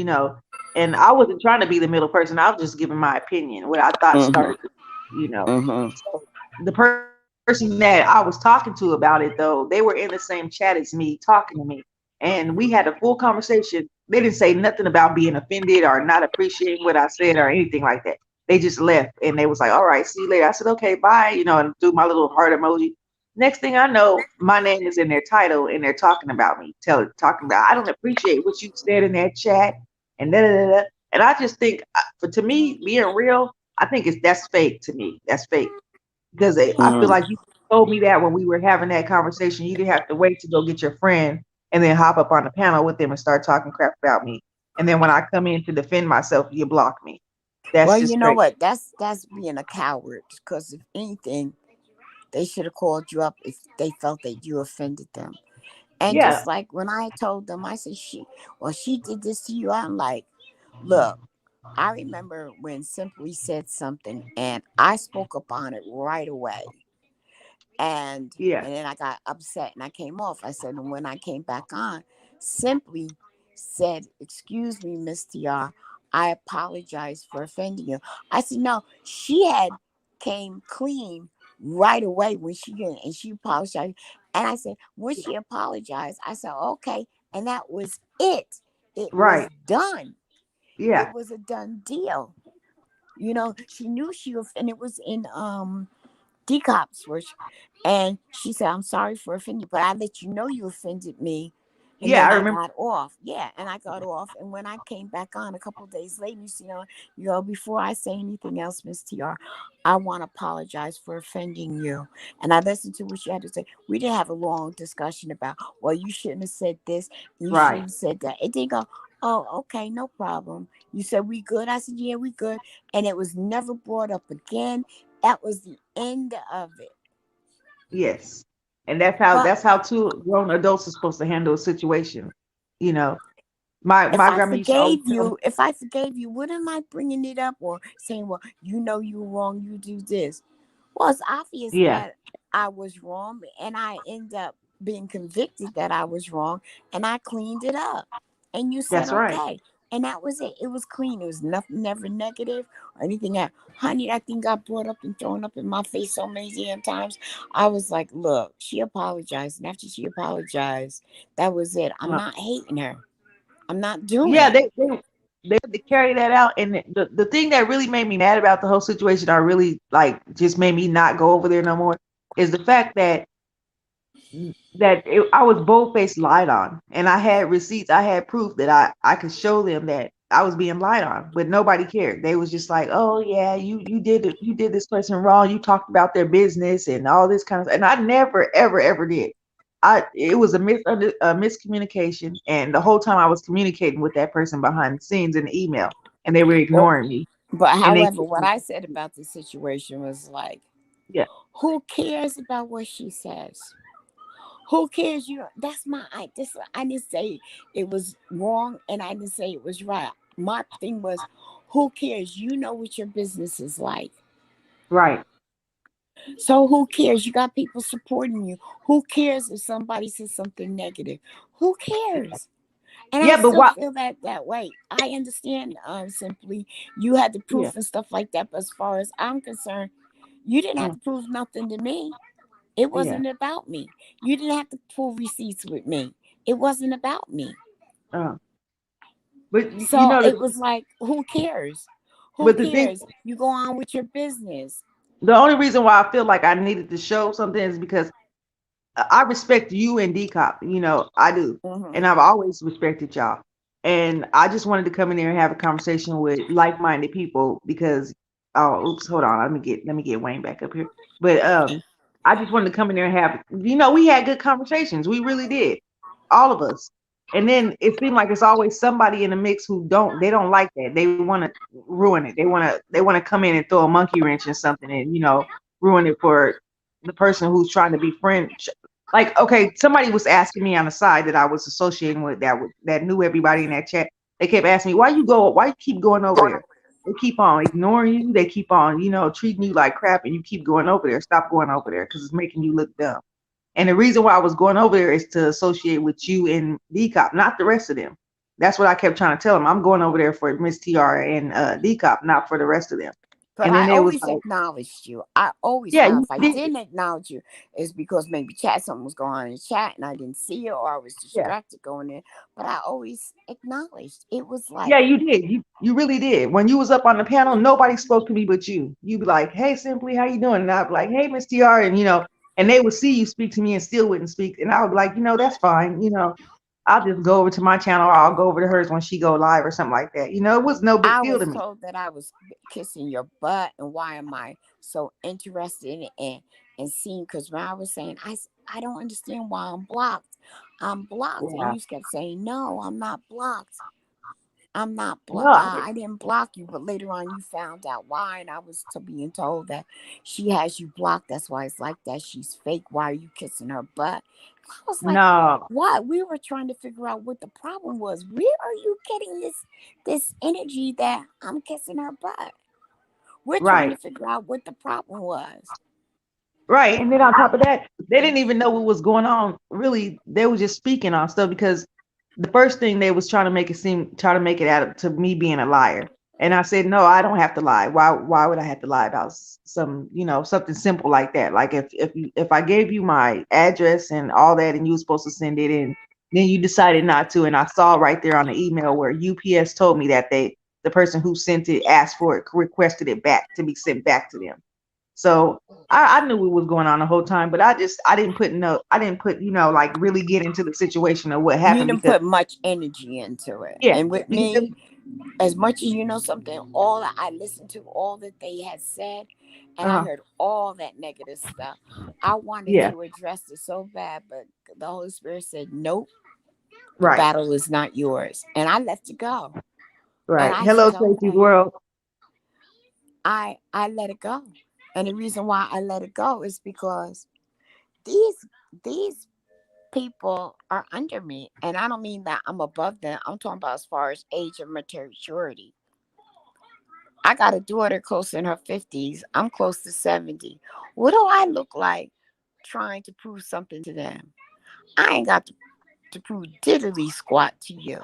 and I wasn't trying to be the middle person. I was just giving my opinion, what I thought Mm-hmm. started, you know. Mm-hmm. So the person that I was talking to about it, though, they were in the same chat as me, talking to me, and we had a full conversation. They didn't say nothing about being offended or not appreciating what I said or anything like that. They just left, and they was like, "All right, see you later." I said, "Okay, bye," and do my little heart emoji. Next thing I know, my name is in their title, and they're talking about me, talking about, I don't appreciate what you said in that chat, and da da da. Da. And I just think, for to me, being real, I think that's fake to me. That's fake because I feel Mm-hmm. like you told me that when we were having that conversation. You didn't have to wait to go get your friend and then hop up on the panel with them and start talking crap about me. And then when I come in to defend myself, you block me. Well, That's you just know crazy. what? That's being a coward. Because if anything, they should have called you up if they felt that you offended them. And Yeah, just like when I told them, I said, she did this to you. I'm like, look, I remember when Simply said something and I spoke up on it right away. And yeah, and then I got upset and I came off. I said, and when I came back on, Simply said, excuse me, Miss TR, I apologize for offending you. I said, no, she had came clean right away when she did, and she apologized. And I said, when she apologized, I said, okay, and that was it. It was right. done. It Yeah, was a done deal. She knew and it was in decops, which, and she said, I'm sorry for offending you, but I let you know you offended me, And Yeah, then I I remember. got off. Yeah, and I got off. And when I came back on a couple of days later, you know, before I say anything else, Miss TR, I want to apologize for offending you. And I listened to what you had to say. We did have a long discussion about, well, you shouldn't have said this, you shouldn't Right. have said that. It didn't go, oh, okay, no problem. You said we good. I said, yeah, we good. And it was never brought up again. That was the end of it. Yes. And But that's how two grown adults are supposed to handle a situation. You know, my grandma used to always tell me, if I forgave you, what am I bringing it up or saying, well, you know you were wrong, you do this? Well, it's obvious yeah, that I was wrong, and I end up being convicted that I was wrong, and I cleaned it up. And you said that's right. okay. And that was it. It was clean. It was nothing, never negative or anything else. Honey, that thing got brought up and thrown up in my face so many damn times. I was like, look, she apologized. And after she apologized, that was it. I'm Uh, not hating her. I'm not doing yeah, it. they carry that out. And the thing that really made me mad about the whole situation, I really like just made me not go over there no more, is the fact that I was bold-faced lied on, and I had receipts, I had proof that I could show them that I was being lied on, but nobody cared. They was just like, oh yeah, you did this person wrong, you talked about their business and all this kind of, and I never ever did. It was a miscommunication, and the whole time I was communicating with that person behind the scenes in the email, and they were Well, ignoring me, but and they however, what I said about the situation was like, yeah, who cares about what she says? Who cares? You that's my I didn't say it was wrong and I didn't say it was right. My thing was, who cares? You know what your business is like. right. So who cares? You got people supporting you. Who cares if somebody says something negative? Who cares? And I Yeah, but still what? feel that way. I understand simply you had the Yeah. proof and stuff like that, but as far as I'm concerned, you didn't have Mm, to prove nothing to me. It yeah. wasn't about me. You didn't have to pull receipts with me. It wasn't about me. Uh, but you So know it was like, who cares? Who but the thing, cares? You go on with your business. the only reason why I feel like I needed to show something is because I respect you and D Cop. You know, I do. Hmm. And I've always respected y'all. And I just wanted to come in there and have a conversation with like-minded people because oh oops, hold on. Let me get Wayne back up here. But I just wanted to come in there and have, we had good conversations. We really did. All of us. And then it seemed like it's always somebody in the mix who they don't like that. They want to ruin it. They want to come in and throw a monkey wrench in something and, ruin it for the person who's trying to be friend. Like, okay, somebody was asking me on the side that I was associating with that knew everybody in that chat. They kept asking me, why you keep going over there? They keep on ignoring you. They keep on, treating you like crap, and you keep going over there. Stop going over there because it's making you look dumb. And the reason why I was going over there is to associate with you and D-Cop, not the rest of them. That's what I kept trying to tell them. I'm going over there for Miss TR and D-Cop, not for the rest of them. But And then I they was always like, acknowledged you. I always yeah, now you if I did. didn't acknowledge you, it's because maybe something was going on in chat and I didn't see it or I was Yeah. distracted going in. But I always acknowledged. It was like, Yeah, you did. You really did. When you was up on the panel, nobody spoke to me but you. You'd be like, "Hey, Simply, how you doing?" And I'd be like, "Hey, Miss TR," and and they would see you speak to me and still wouldn't speak. And I would be like, that's fine. I'll just go over to my channel or I'll go over to hers when she go live or something like that. It was no big I deal to was me. told that I was kissing your butt, and why am I so interested in it and seeing? Because when I was saying, I don't understand why I'm blocked. I'm blocked, and Yeah. you kept saying, no, I'm not blocked. I'm not No, blocked. I didn't block you, but later on you found out why, and I was being told that she has you blocked. That's why it's like that. She's fake. Why are you kissing her butt? I was like, no, what? We were trying to figure out what the problem was. Where are you getting this energy that I'm kissing her butt? We're trying to right. figure out what the problem was. Right. And then on top of that, they didn't even know what was going on. Really, they were just speaking on stuff because the first thing they was try to make it out to me being a liar. And I said, no, I don't have to lie. Why would I have to lie about some, something simple like that? Like if I gave you my address and all that and you were supposed to send it in, then you decided not to. And I saw right there on the email where UPS told me that the person who sent it asked for it, requested it back to be sent back to them. So I knew what was going on the whole time, but I didn't put like really get into the situation of what You happened didn't because put much energy into it. yeah, And with because me, as much as you know something, all that I listened to, all that they had said, and I uh heard all that negative stuff. I wanted yeah, to address it so bad, but the Holy Spirit said, nope, the right, battle is not yours. And I let it go. And right. I Hello, said, Tracy's okay, World. I let it go. And the reason why I let it go is because these these people are under me. And I don't mean that I'm above them. I'm talking about as far as age of maturity. I got a daughter close in her 50s. I'm close to 70. What do I look like trying to prove something to them? I ain't got to prove diddly squat to you.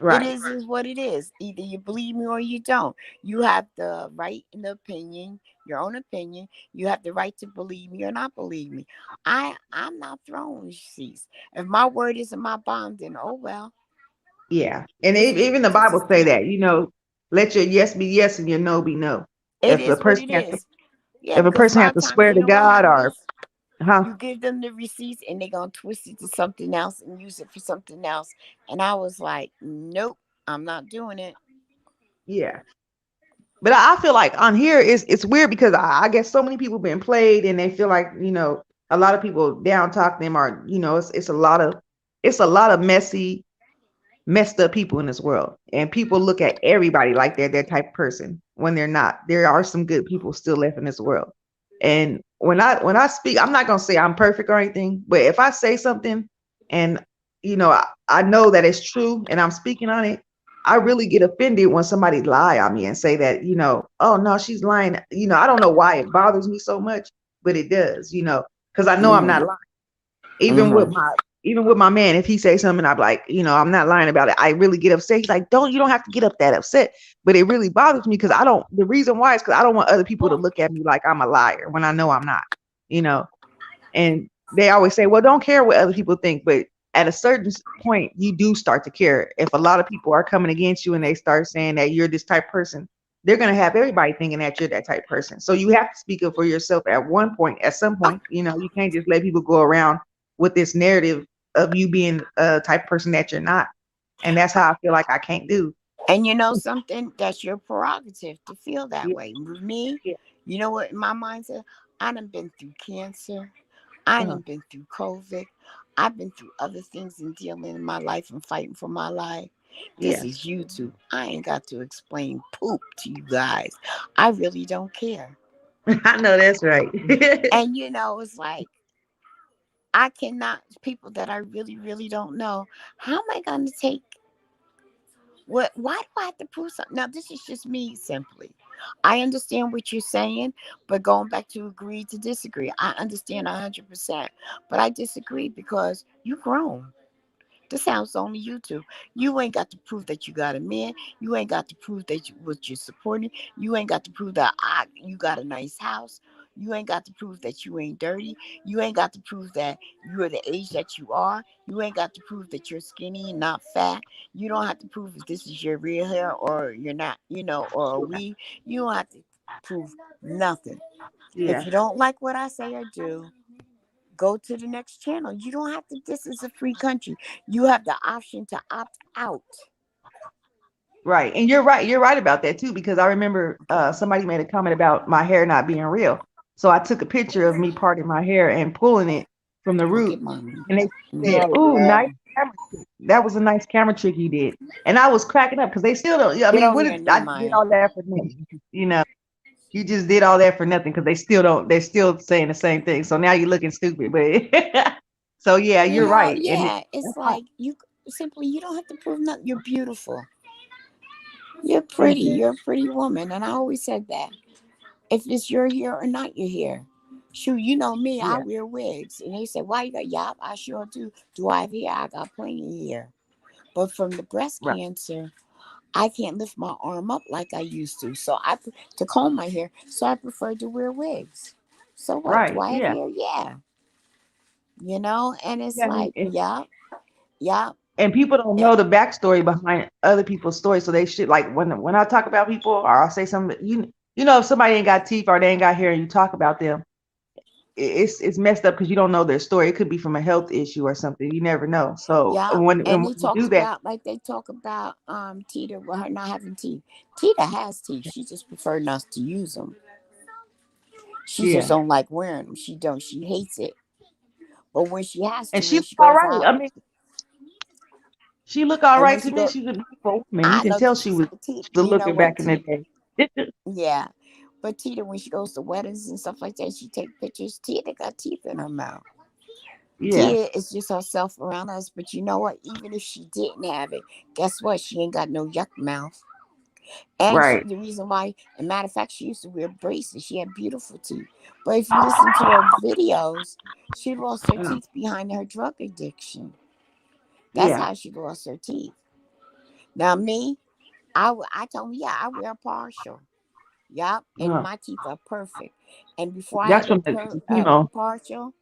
It Right. is what it is. Either you believe me or you don't. You have the right and the opinion, your own opinion. You have the right to believe me or not believe me. I'm not throwing receipts. If my word isn't my bond, then oh well. Yeah. And This is even the this Bible is say me. that, let your yes be yes and your no be no. It If a is what person it has to, is. Yeah, if a because a person lot has of to times swear you to know what God or happens. huh? You give them the receipts and they're gonna twist it to something else and use it for something else. And I was like, nope, I'm not doing it. Yeah. But I feel like on here it's weird because I guess so many people been played and they feel like, a lot of people down talk them or, it's a lot of messed up people in this world. And people look at everybody like they're that type of person when they're not. There are some good people still left in this world. And when I speak, I'm not gonna say I'm perfect or anything, but if I say something and I know that it's true and I'm speaking on it, I really get offended when somebody lie on me and say that, oh no, she's lying. I don't know why it bothers me so much, but it does, because I know I'm Mm-hmm. not lying. Even with Mm-hmm. my man, if he say something, I'm like, I'm not lying about it. I really get upset. He's like, you don't have to get up that upset. But it really bothers me because the reason why is because I don't want other people to look at me like I'm a liar when I know I'm not, you know. And they always say, well, don't care what other people think. But at a certain point, you do start to care. If a lot of people are coming against you and they start saying that you're this type of person, they're going to have everybody thinking that you're that type of person. So you have to speak up for yourself at some point. You can't just let people go around with this narrative of you being a type of person that you're not. And that's how I feel like I can't do. And you know something? That's your prerogative to feel that Yeah, way. With me, yeah, you know what my mindset? I done been through cancer. I uh-huh, done been through COVID. I've been through other things and dealing in my life and fighting for my life. This yeah. is YouTube. I ain't got to explain poop to you guys. I really don't care. I know that's right. And it's like I cannot people that I really, really don't know. How am I gonna take what why do I have to prove something? Now this is just me simply. I understand what you're saying, but going back to agree to disagree. I understand 100%, but I disagree because you grown. This sounds only you two. You ain't got to prove that you got a man. You ain't got to prove that what you're supporting. You ain't got to prove that you got a nice house. You ain't got to prove that you ain't dirty. You ain't got to prove that you're the age that you are. You ain't got to prove that you're skinny and not fat. You don't have to prove if this is your real hair or you're not, or a weave. You don't have to prove nothing. If Yeah, you don't like what I say or do, go to the next channel. You don't have to. This is a free country. You have the option to opt out. right. And you're right. You're right about that too, because I remember somebody made a comment about my hair not being real. So I took a picture of me parting my hair and pulling it from the Go root. get mommy. And they said, Mhm. "Ooh, nice camera trick. That was a nice camera trick you did." And I was cracking up because they still don't. Yeah, I Get mean, over what here, is I did Nehemiah. all that for nothing? You know, you just did all that for nothing because they still don't. They're still saying the same thing. So now you're looking stupid. But so yeah, you're right. And Yeah, it's like you don't have to prove nothing. You're beautiful. You're thank pretty. you. You're a pretty woman, and I always said that. If it's your hair or not your hair. Shoot, you know me, I Yeah, wear wigs. And they say, why you got, yeah, I sure do. Do I have hair? I got plenty of hair. But from the breast right, cancer, I can't lift my arm up like I used to. So to comb my hair. So I prefer to wear wigs. So what? Do right. I have Yeah, hair? Yeah. And it's yeah. like, yeah, yeah, And people don't yeah. know the backstory behind other people's stories. So they should like when I talk about people or I'll say something, if somebody ain't got teeth or they ain't got hair and you talk about them, it's messed up because you don't know their story. It could be from a health issue or something. You never know. So Yeah, and when they you talked do that, about like they talk about Tita with her not having teeth. Tita has teeth. She just prefer not to use them. She just yeah. don't like wearing them. She don't. She hates it. But when she has And to, she when look she all goes right. out, I mean, she look all and when right she to me. go, She's a beautiful woman. You I can know tell she was Tita. the You know looking what, back in the Tita? day. Yeah, but Tita, when she goes to weddings and stuff like that, she take pictures. Tita got teeth in her mouth. Yeah, Tia is just herself around us. But you know what? Even if she didn't have it, guess what? She ain't got no yuck mouth. And right. the reason why, and matter of fact, she used to wear braces. She had beautiful teeth. But if you listen to her videos, she lost her Uh, teeth behind her drug addiction. That's yeah. how she lost her teeth. Now me, I told me, yeah, I wear partial. Yup, and Uh, my teeth are perfect. And before I that's had the from the chemo. partial,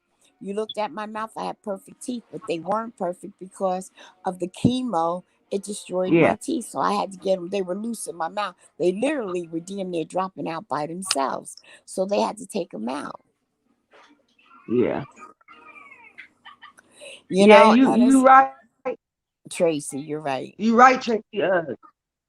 you looked at my mouth, I had perfect teeth, but they weren't perfect because of the chemo. It destroyed my Yeah, teeth, so I had to get them. They were loose in my mouth. They literally were damn near dropping out by themselves, so they had to take them out. yeah, You yeah. know, You and it's right. Tracy. You're right. You right, Tracy.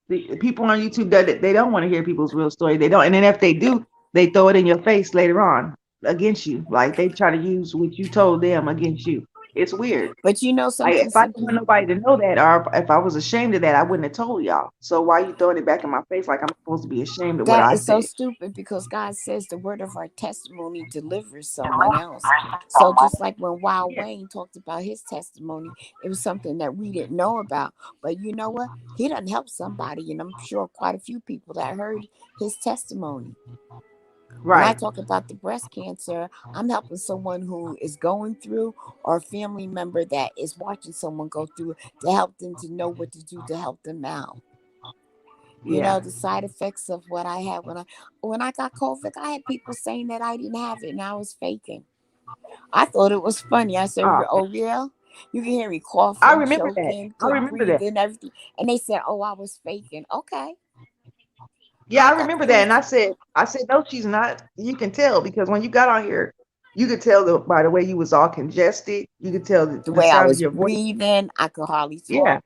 The people on YouTube that they don't want to hear people's real story. They don't, and then if they do, they throw it in your face later on against you. Like they try to use what you told them against you. It's weird. But you know Like something, if I didn't Cynthia? want nobody to know that, or if I was ashamed of that, I wouldn't have told y'all. So why you throwing it back in my face like I'm supposed to be ashamed of what That I is so said? stupid because God says the word of our testimony delivers someone else. So just like when Wild Yeah, Wayne talked about his testimony, it was something that we didn't know about. But you know what? He done helped somebody, and I'm sure quite a few people that heard his testimony. When I right. talk about the breast cancer, I'm helping someone who is going through or a family member that is watching someone go through to help them to know what to do to help them out. You Yeah. know, the side effects of what I had when I got COVID, I had people saying that I didn't have it and I was faking. I thought it was funny. I said, Oh, "Oh, real?" You can hear me I coughing, remember that. choking, I couldn't remember breathe, that. and everything. And they said, "Oh, I was faking." Okay, Yeah, I I got the remember that. proof. And I said, no, she's not. You can tell because when you got on here, you could tell by the way you was all congested. You could tell The the way I sound of was your voice. breathing, I could hardly Yeah, talk,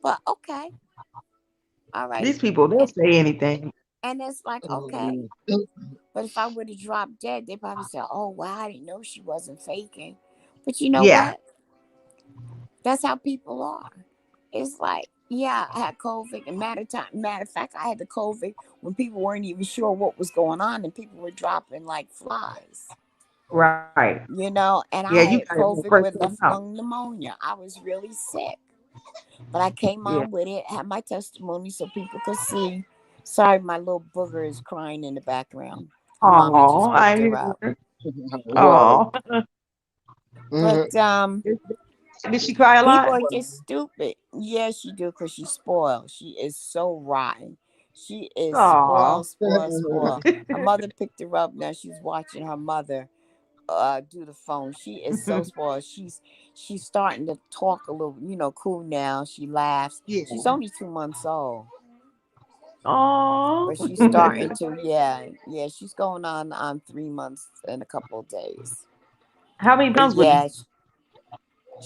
but okay, all right. these people, they'll And say anything. and it's like, okay. Mhm. But if I would have dropped dead, they probably said, "Oh, wow, I didn't know she wasn't faking." But you know Yeah, what? That's how people are. It's like, yeah, I had COVID, and matter of fact, I had the COVID when people weren't even sure what was going on, and people were dropping like flies. right. You know, Yeah, and you I got it had from the first COVID time with out. left lung pneumonia. I was really sick, but I came Yeah. on with it, had my testimony so people could see. Sorry, my little booger is crying in the background. Her mommy Oh, just I picked her hear up. her. Wow. Oh, Mhm. But did she cry a people lot? are just stupid. Yes, she do, because she's spoiled. She is so rotten. She is Oh, spoiled, spoiled, spoiled. Her mother picked her up. Now she's watching her mother do the phone. She is so spoiled. She's starting to talk a little, cool now. She laughs. yeah. She's only 2 months old. Oh, But she's starting to, yeah, she's going on 3 months in a couple of days. how many But pounds would you? yeah,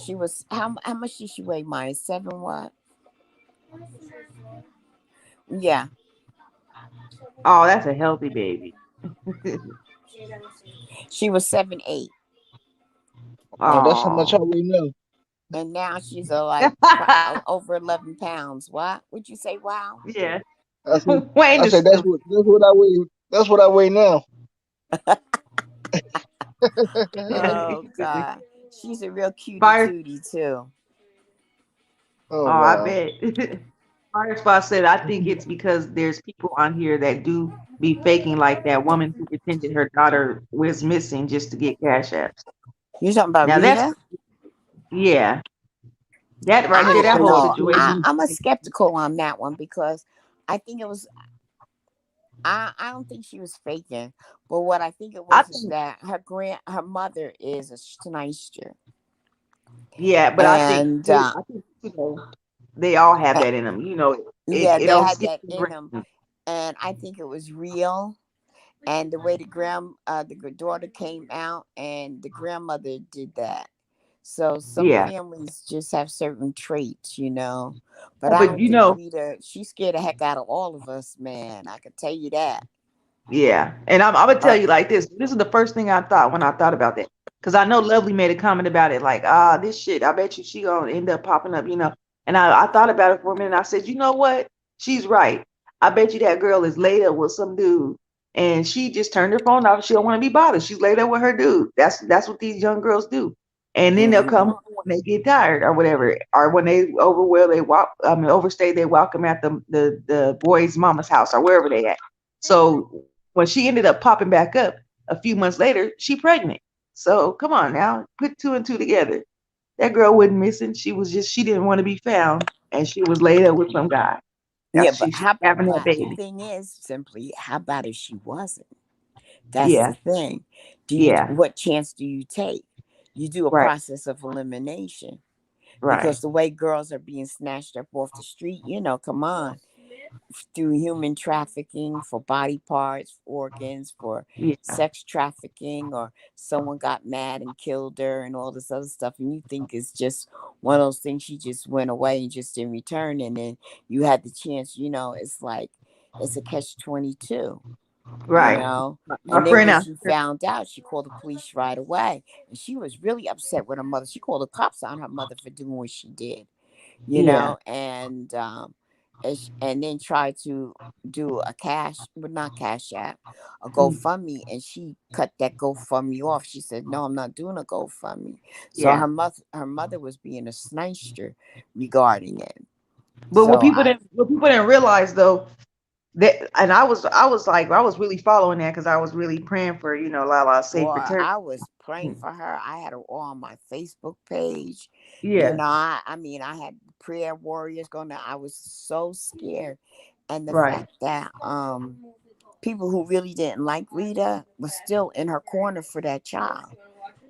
she was, how much did she weigh, Maya? 7 what? Yeah. Oh, that's a healthy baby. She was 7'8", That's how much I Oh. we know. and now she's over 11 pounds. What would you say? Wow. Yeah. I said, Wayne I is said that's what I weigh. That's what I weigh now. Oh God, she's a real cutie fire. tootie too. Oh Oh, I wow. bet. Firespot said, I think it's because there's people on here that do be faking like that woman who pretended her daughter was missing just to get cash apps. You're talking about Now that's, Rita? yeah, that right I there, that don't whole know. situation. I'm a skeptical on that one because I think it was. I don't think she was faking, but what I think it I was is think, that her mother is a Schneister, yeah, but and I think, they all have that in them. yeah, they It'll had skip that the in them. brain. and I think it was real. And the way the daughter came out, and the grandmother did that. So some Yeah. families just have certain traits, But Oh, I but don't think Rita, she scared the heck out of all of us, man. I can tell you that. yeah. And I'm gonna tell Uh, you like this. This is the first thing I thought when I thought about that. Because I know Lovely made a comment about it, like, this shit, I bet you she gonna end up popping up. And I thought about it for a minute. I said, you know what? She's right. I bet you that girl is laid up with some dude and she just turned her phone off. She don't want to be bothered. She's laid up with her dude. That's what these young girls do. And then they'll come mhm. home when they get tired or whatever. Or when they overstay, they welcome at the boy's mama's house or wherever they at. So when she ended up popping back up a few months later, she pregnant. So come on now, put two and two together. That girl wasn't missing. She didn't want to be found, and she was laid up with some guy. Yeah, That's but she's having that but the baby. thing is, simply, how about if she wasn't? That's the Yeah, thing. yeah, What chance do you take? You do a right, process of elimination, right. because the way girls are being snatched up off the street, come on, through human trafficking for body parts, organs, for Yeah, sex trafficking, or someone got mad and killed her and all this other stuff. And you think it's just one of those things, she just went away and just didn't return. And then you had the chance, it's like, it's a catch 22, right. My And then friend when out she here. found out, she called the police right away. And she was really upset with her mother. She called the cops on her mother for doing what she did, Yeah, and then tried to do a not cash app, a mm, GoFundMe, and she cut that GoFundMe off. She said, "No, I'm not doing a GoFundMe." So yeah. her mother was being a sniper regarding it. But So I, what people didn't realize though, that, and I was really following that because I was really praying for Lala's safe Boy, return. I was praying for her. I had her all on my Facebook page. Yeah, I mean, I had prayer warriors going there. I was so scared. And the right, fact that people who really didn't like Rita was still in her corner for that child.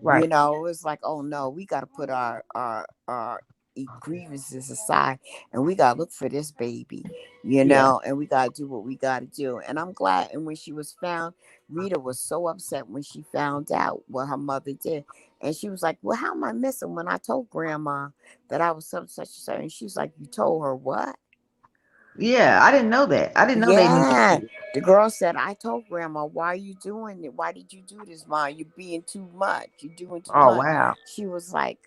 right. It was like, oh no, we got to put our grievances aside, and we got to look for this baby, Yeah. and we got to do what we got to do. And I'm glad. And when she was found, Rita was so upset when she found out what her mother did. And she was like, well, how am I missing when I told grandma that I was such and such? And she's like, you told her what? Yeah, I didn't know that. I didn't know they knew. Yeah. The girl said, I told grandma, why are you doing it? Why did you do this, Ma? You're being too much. You're doing too Oh much. wow. She was like,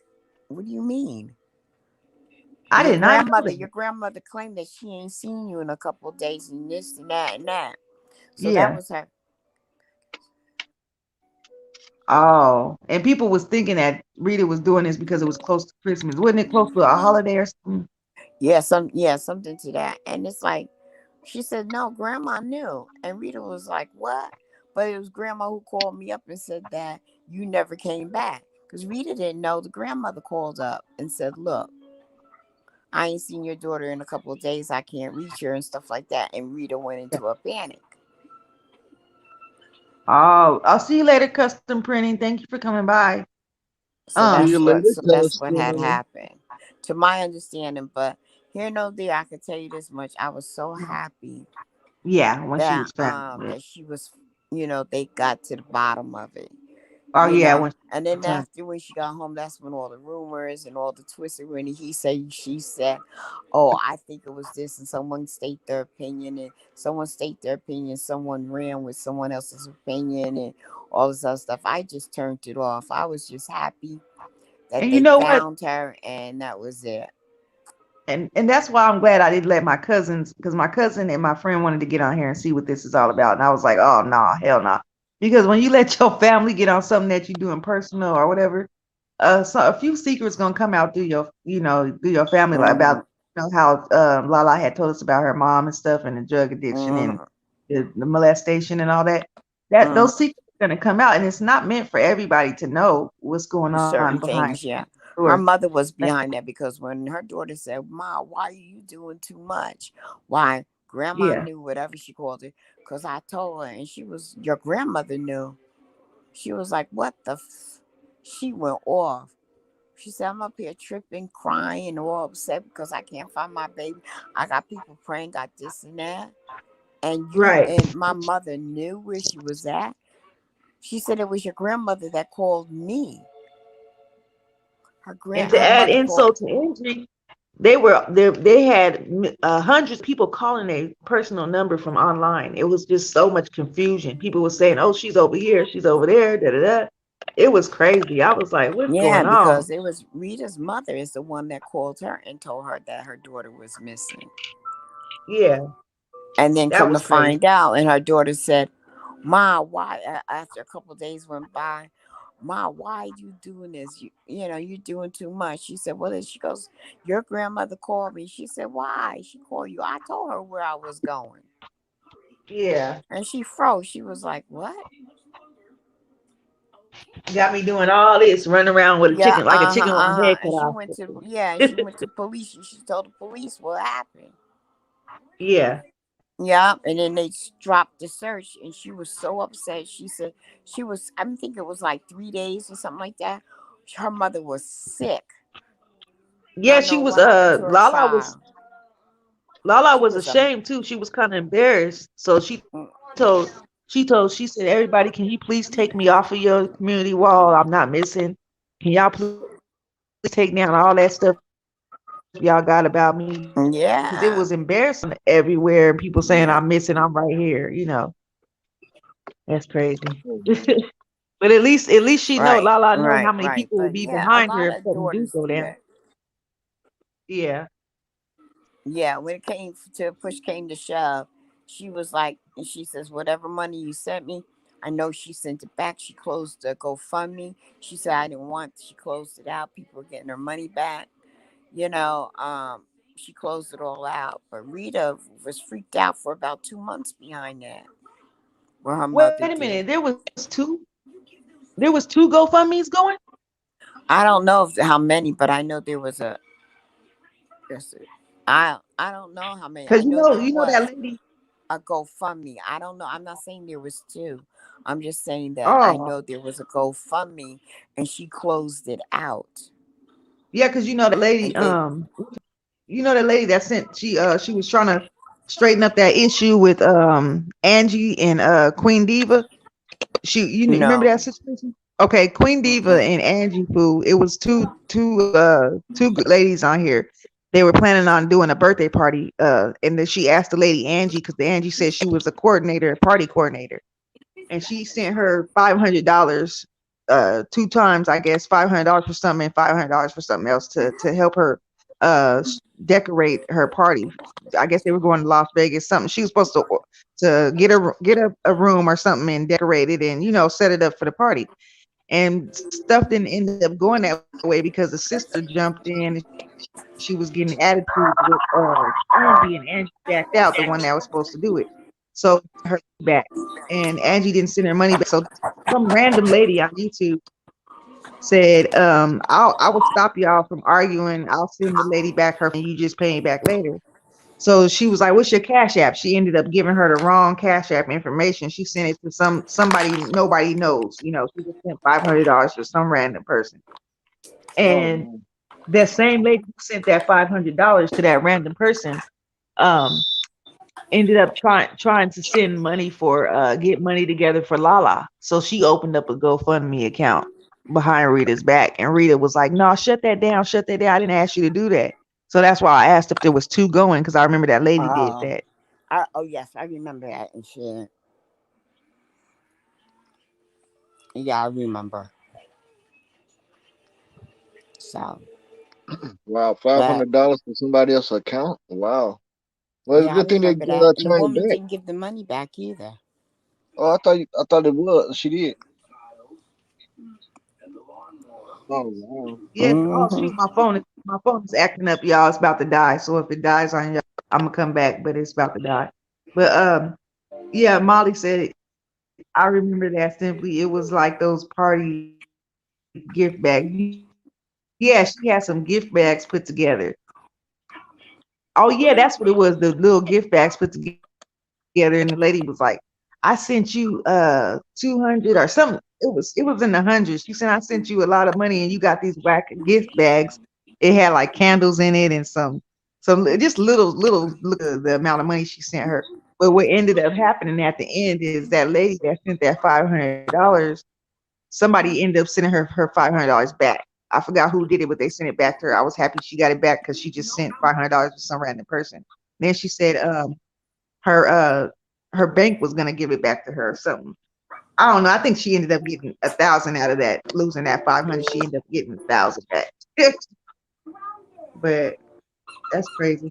what do you mean? I did not know Your that. grandmother claimed that she ain't seen you in a couple of days and this and that and that. So that Yeah. was her. Oh, and people was thinking that Rita was doing this because it was close to Christmas. Wasn't it close to a holiday or something? Something to that. And it's like, she said, no, grandma knew. And Rita was like, what? But it was grandma who called me up and said that you never came back. Because Rita didn't know. The grandmother called up and said, look, I ain't seen your daughter in a couple of days. I can't reach her and stuff like that. And Rita went into a panic. Oh, I'll see you later, custom printing. Thank you for coming by. So See Um, you later, that's what had Costello. happened, to my understanding. But here no there, I can tell you this much: I was so happy yeah, when she that was found. Yeah. she was, they got to the bottom of it. Oh yeah, when she And then returned. after, when she got home, that's when all the rumors and all the twisted when he said, she said, oh, I think it was this, and someone state their opinion, and someone state their opinion, someone ran with someone else's opinion, and all this other stuff. I just turned it off. I was just happy that And you they know what? found her, and that was it. And that's why I'm glad I didn't let my cousins, because my cousin and my friend wanted to get on here and see what this is all about. And I was like, oh no, hell no. Because when you let your family get on something that you do in personal or whatever, so a few secrets gonna come out through your family, like Mm-hmm. about how Lala had told us about her mom and stuff and the drug addiction and Mm-hmm. the molestation and all that. That Mm-hmm. those secrets are gonna come out, and it's not meant for everybody to know what's going on Certain behind things, yeah. the Her door. mother was behind that, because when her daughter said, Ma, why are you doing too much? Why? Grandma Yeah. knew, whatever she called it, because I told her, and she was, your grandmother knew. She was like, what the She went off. She said, I'm up here tripping, crying, all upset because I can't find my baby. I got people praying, got this and that. Right. and my mother knew where she was at. She said it was your grandmother that called me. And to Her add mother called. insult to injury, they had hundreds of people calling a personal number from online. It was just so much confusion. People were saying, "Oh, she's over here, she's over there." Da da da. It was crazy. I was like, "What's Yeah, going on?" because it was Rita's mother is the one that called her and told her that her daughter was missing. Yeah, And then that come to was crazy. find out, and her daughter said, "Ma, why?" After a couple of days went by, "Ma, why you doing this? You're doing too much." She said, "Well," she goes, "Your grandmother called me." She said, "Why?" She called you. I told her where I was going, Yeah, and she froze. She was like, "What?" got me doing all this, running around with a Yeah, chicken, like a chicken with my head cut And she off. went to and she went to police, and she told the police what happened. Yeah, Yeah, and then they dropped the search, and she was so upset. She said she was, I think it was like 3 days or something like that. Her mother was sick, yeah. not She knowing was what happened to her Lala was child. Lala She was was a, ashamed too. She was kind of embarrassed. So mm, told she said, "Everybody, can you please take me off of your community wall? I'm not missing. Can y'all please take down all that stuff y'all got about me?" Because it yeah, was embarrassing everywhere. And people saying yeah, I'm missing, I'm right here. That's crazy. But at least she know, right, Lala know how right, many right. people will But be yeah, a behind her lot if of something do daughters go do down. that. Yeah. Yeah, when it came to push came to shove, she was like, and she says, "Whatever money you sent me, I know she sent it back." She closed the GoFundMe. She said, "I didn't want." She closed it out. People were getting their money back. You know, she closed it all out. But Rita was freaked out for about 2 months behind that. What her Wait mother a minute. did. There was two GoFundMe's going. I don't know how many, but I know there was a. Yes, I don't know how many. I Cause know there you know that was lady. a GoFundMe. I don't know. I'm not saying there was two. I'm just saying that I Oh, know there was a GoFundMe, and she closed it out. yeah. Cause you know that lady. And then You know that lady that sent she was trying to straighten up that issue with Angie and Queen Diva. You remember that no, situation? Okay, Queen Diva mm-mm, and Angie Foo. It was two good ladies on here. They were planning on doing a birthday party. And then she asked the lady Angie because the Angie said she was a coordinator, a party coordinator, and she sent her $500 two times, I guess, $500 for something and $500 for something else to help her decorate her party. I guess they were going to Las Vegas, something she was supposed to get a room or something and decorate it and set it up for the party. And stuff didn't end up going that way because the sister jumped in and she was getting attitudes with Angie, and Angie backed out, the one that was supposed to do it. So her back, and Angie didn't send her money back. So some random lady on YouTube said, I will stop y'all from arguing. I'll send the lady back her, and you just pay me back later. So she was like, "What's your Cash App?" She ended up giving her the wrong Cash App information. She sent it to somebody nobody knows. She just sent $500 to some random person. Oh And man. that same lady who sent that $500 to that random person, um, ended up trying to send money for get money together for Lala. So she opened up a GoFundMe account behind Rita's back, and Rita was like, "No, shut that down, shut that down. I didn't ask you to do that." So that's why I asked if there was two going, because I remember that lady did oh, that. oh yes, I remember that and shit. Yeah, I remember. So, Wow, five but hundred dollars for somebody else's account. Wow. Well, it's a yeah, I good thing they remember that. And the turned it woman back. didn't give the money back either. Oh, I thought it was. She did. Oh wow. Yes. Oh Hmm. shoot, my phone is acting up, y'all. It's about to die. So if it dies on y'all, I'm gonna come back, but it's about to die. But yeah, Molly said it. I remember that simply. It was like those party gift bags. Yeah, she had some gift bags put together. Oh yeah, that's what it was. The little gift bags put together, and the lady was like, "I sent you 200 or something." It was in the hundreds. She said, "I sent you a lot of money, and you got these whack gift bags." It had like candles in it and some just little look at the amount of money she sent her. But what ended up happening at the end is that lady that sent that $500, somebody ended up sending her $500 back. I forgot who did it, but they sent it back to her. I was happy she got it back because she just sent $500 to some random person. Then she said her her bank was gonna give it back to her or something. I don't know. I think she ended up getting 1,000 out of that, losing that 500. She ended up getting 1,000 back. But that's crazy.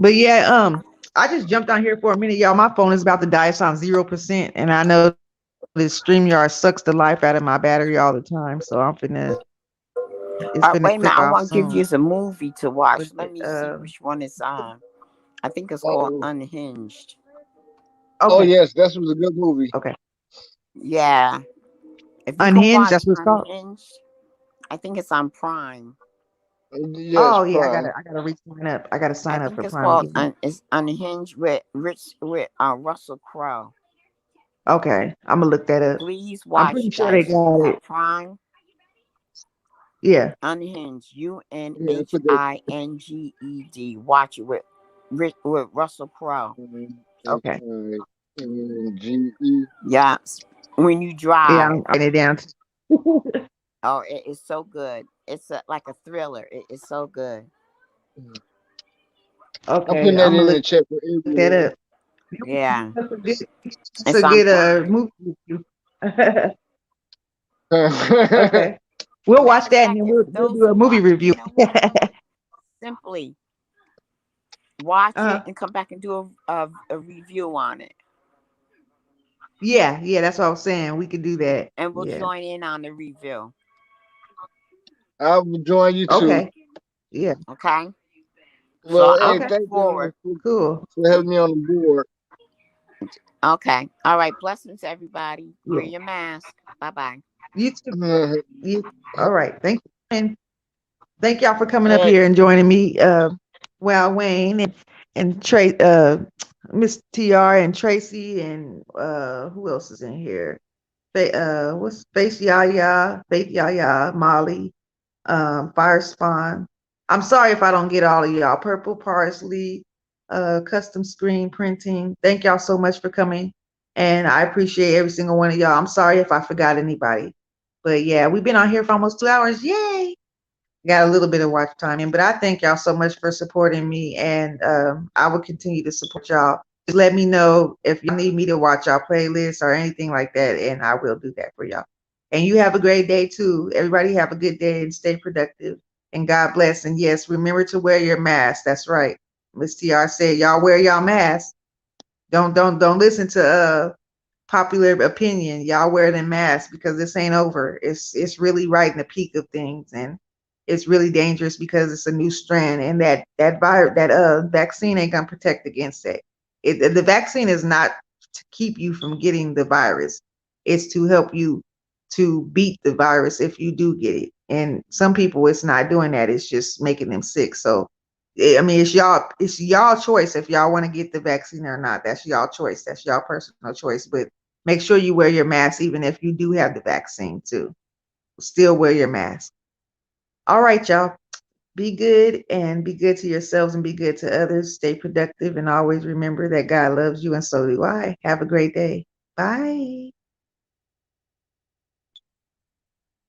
But yeah, I just jumped on here for a minute, y'all. My phone is about to die. It's on 0%, and I know this StreamYard sucks the life out of my battery all the time. So I'm finna, it's finna Wait a minute, click I off want to give soon. you a movie to watch. But, Let me see which one it's on. I think it's called Uh-oh. Unhinged. Oh okay, yes, that was a good movie. okay. Yeah. If you can Unhinged, watch that's what it's called. Unhinged, I think it's on Prime. Yes, Oh yeah, Prime. I gotta sign up. I gotta I sign up think for it's Prime called Video. it's Unhinged with Russell Crowe. Okay, I'm gonna look that up. Please I'm watch, pretty you sure they guys. If you got have it. Prime, Yeah, Unhinged, Yeah, I put that. UNHINGED. Watch it with Russell Crowe. okay. HINGE. Yes. When you Yeah, drive. I'm writing it down. Oh, it is so good. It's like a thriller. It is so good. I'm Okay, putting that I'm gonna in look the chat for that everyone. up. Yeah. That's It's a on good Prime. movie review. Okay, we'll watch Matter of that and fact, then if we'll those do a who movie watch, review. you know what? Simply watch it uh, and come back and do a review on it. yeah, that's what I was saying. We could do that. And we'll Yeah. join in on the review. I will join you too. Okay. Yeah. Okay? So Well, I hey, Okay. look thank you forward. Cool. for having me on the board. Okay. All right. Blessings, everybody. Wear Yeah. your mask. Bye-bye. You too. All You. All right. Thank you. And thank y'all for coming up right. here and joining me. Well, Wayne and Trey, Miss TR and Tracy and who else is in here? What's Faith Yaya, Molly, Fire Spawn. I'm sorry if I don't get all of y'all. Purple Parsley, custom screen printing. Thank y'all so much for coming. And I appreciate every single one of y'all. I'm sorry if I forgot anybody. But yeah, we've been on here for almost 2 hours. Yay! Got a little bit of watch time in, but I thank y'all so much for supporting me, and I will continue to support y'all. Just let me know if you need me to watch y'all playlists or anything like that, and I will do that for y'all. And you have a great day too. Everybody have a good day and stay productive. And God bless. And yes, remember to wear your mask. That's right. Miss TR said, y'all wear y'all mask. Don't listen to popular opinion. Y'all wear the mask because this ain't over. It's really right in the peak of things, and it's really dangerous because it's a new strand, and that virus, that vaccine ain't gonna protect against it. The vaccine is not to keep you from getting the virus. It's to help you to beat the virus if you do get it. And some people, it's not doing that. It's just making them sick. So I mean, it's y'all choice if y'all want to get the vaccine or not. That's y'all choice. That's y'all personal choice. But make sure you wear your mask even if you do have the vaccine too. Still wear your mask. All right, y'all. Be good and be good to yourselves and be good to others. Stay productive and always remember that God loves you and so do I. Have a great day. Bye.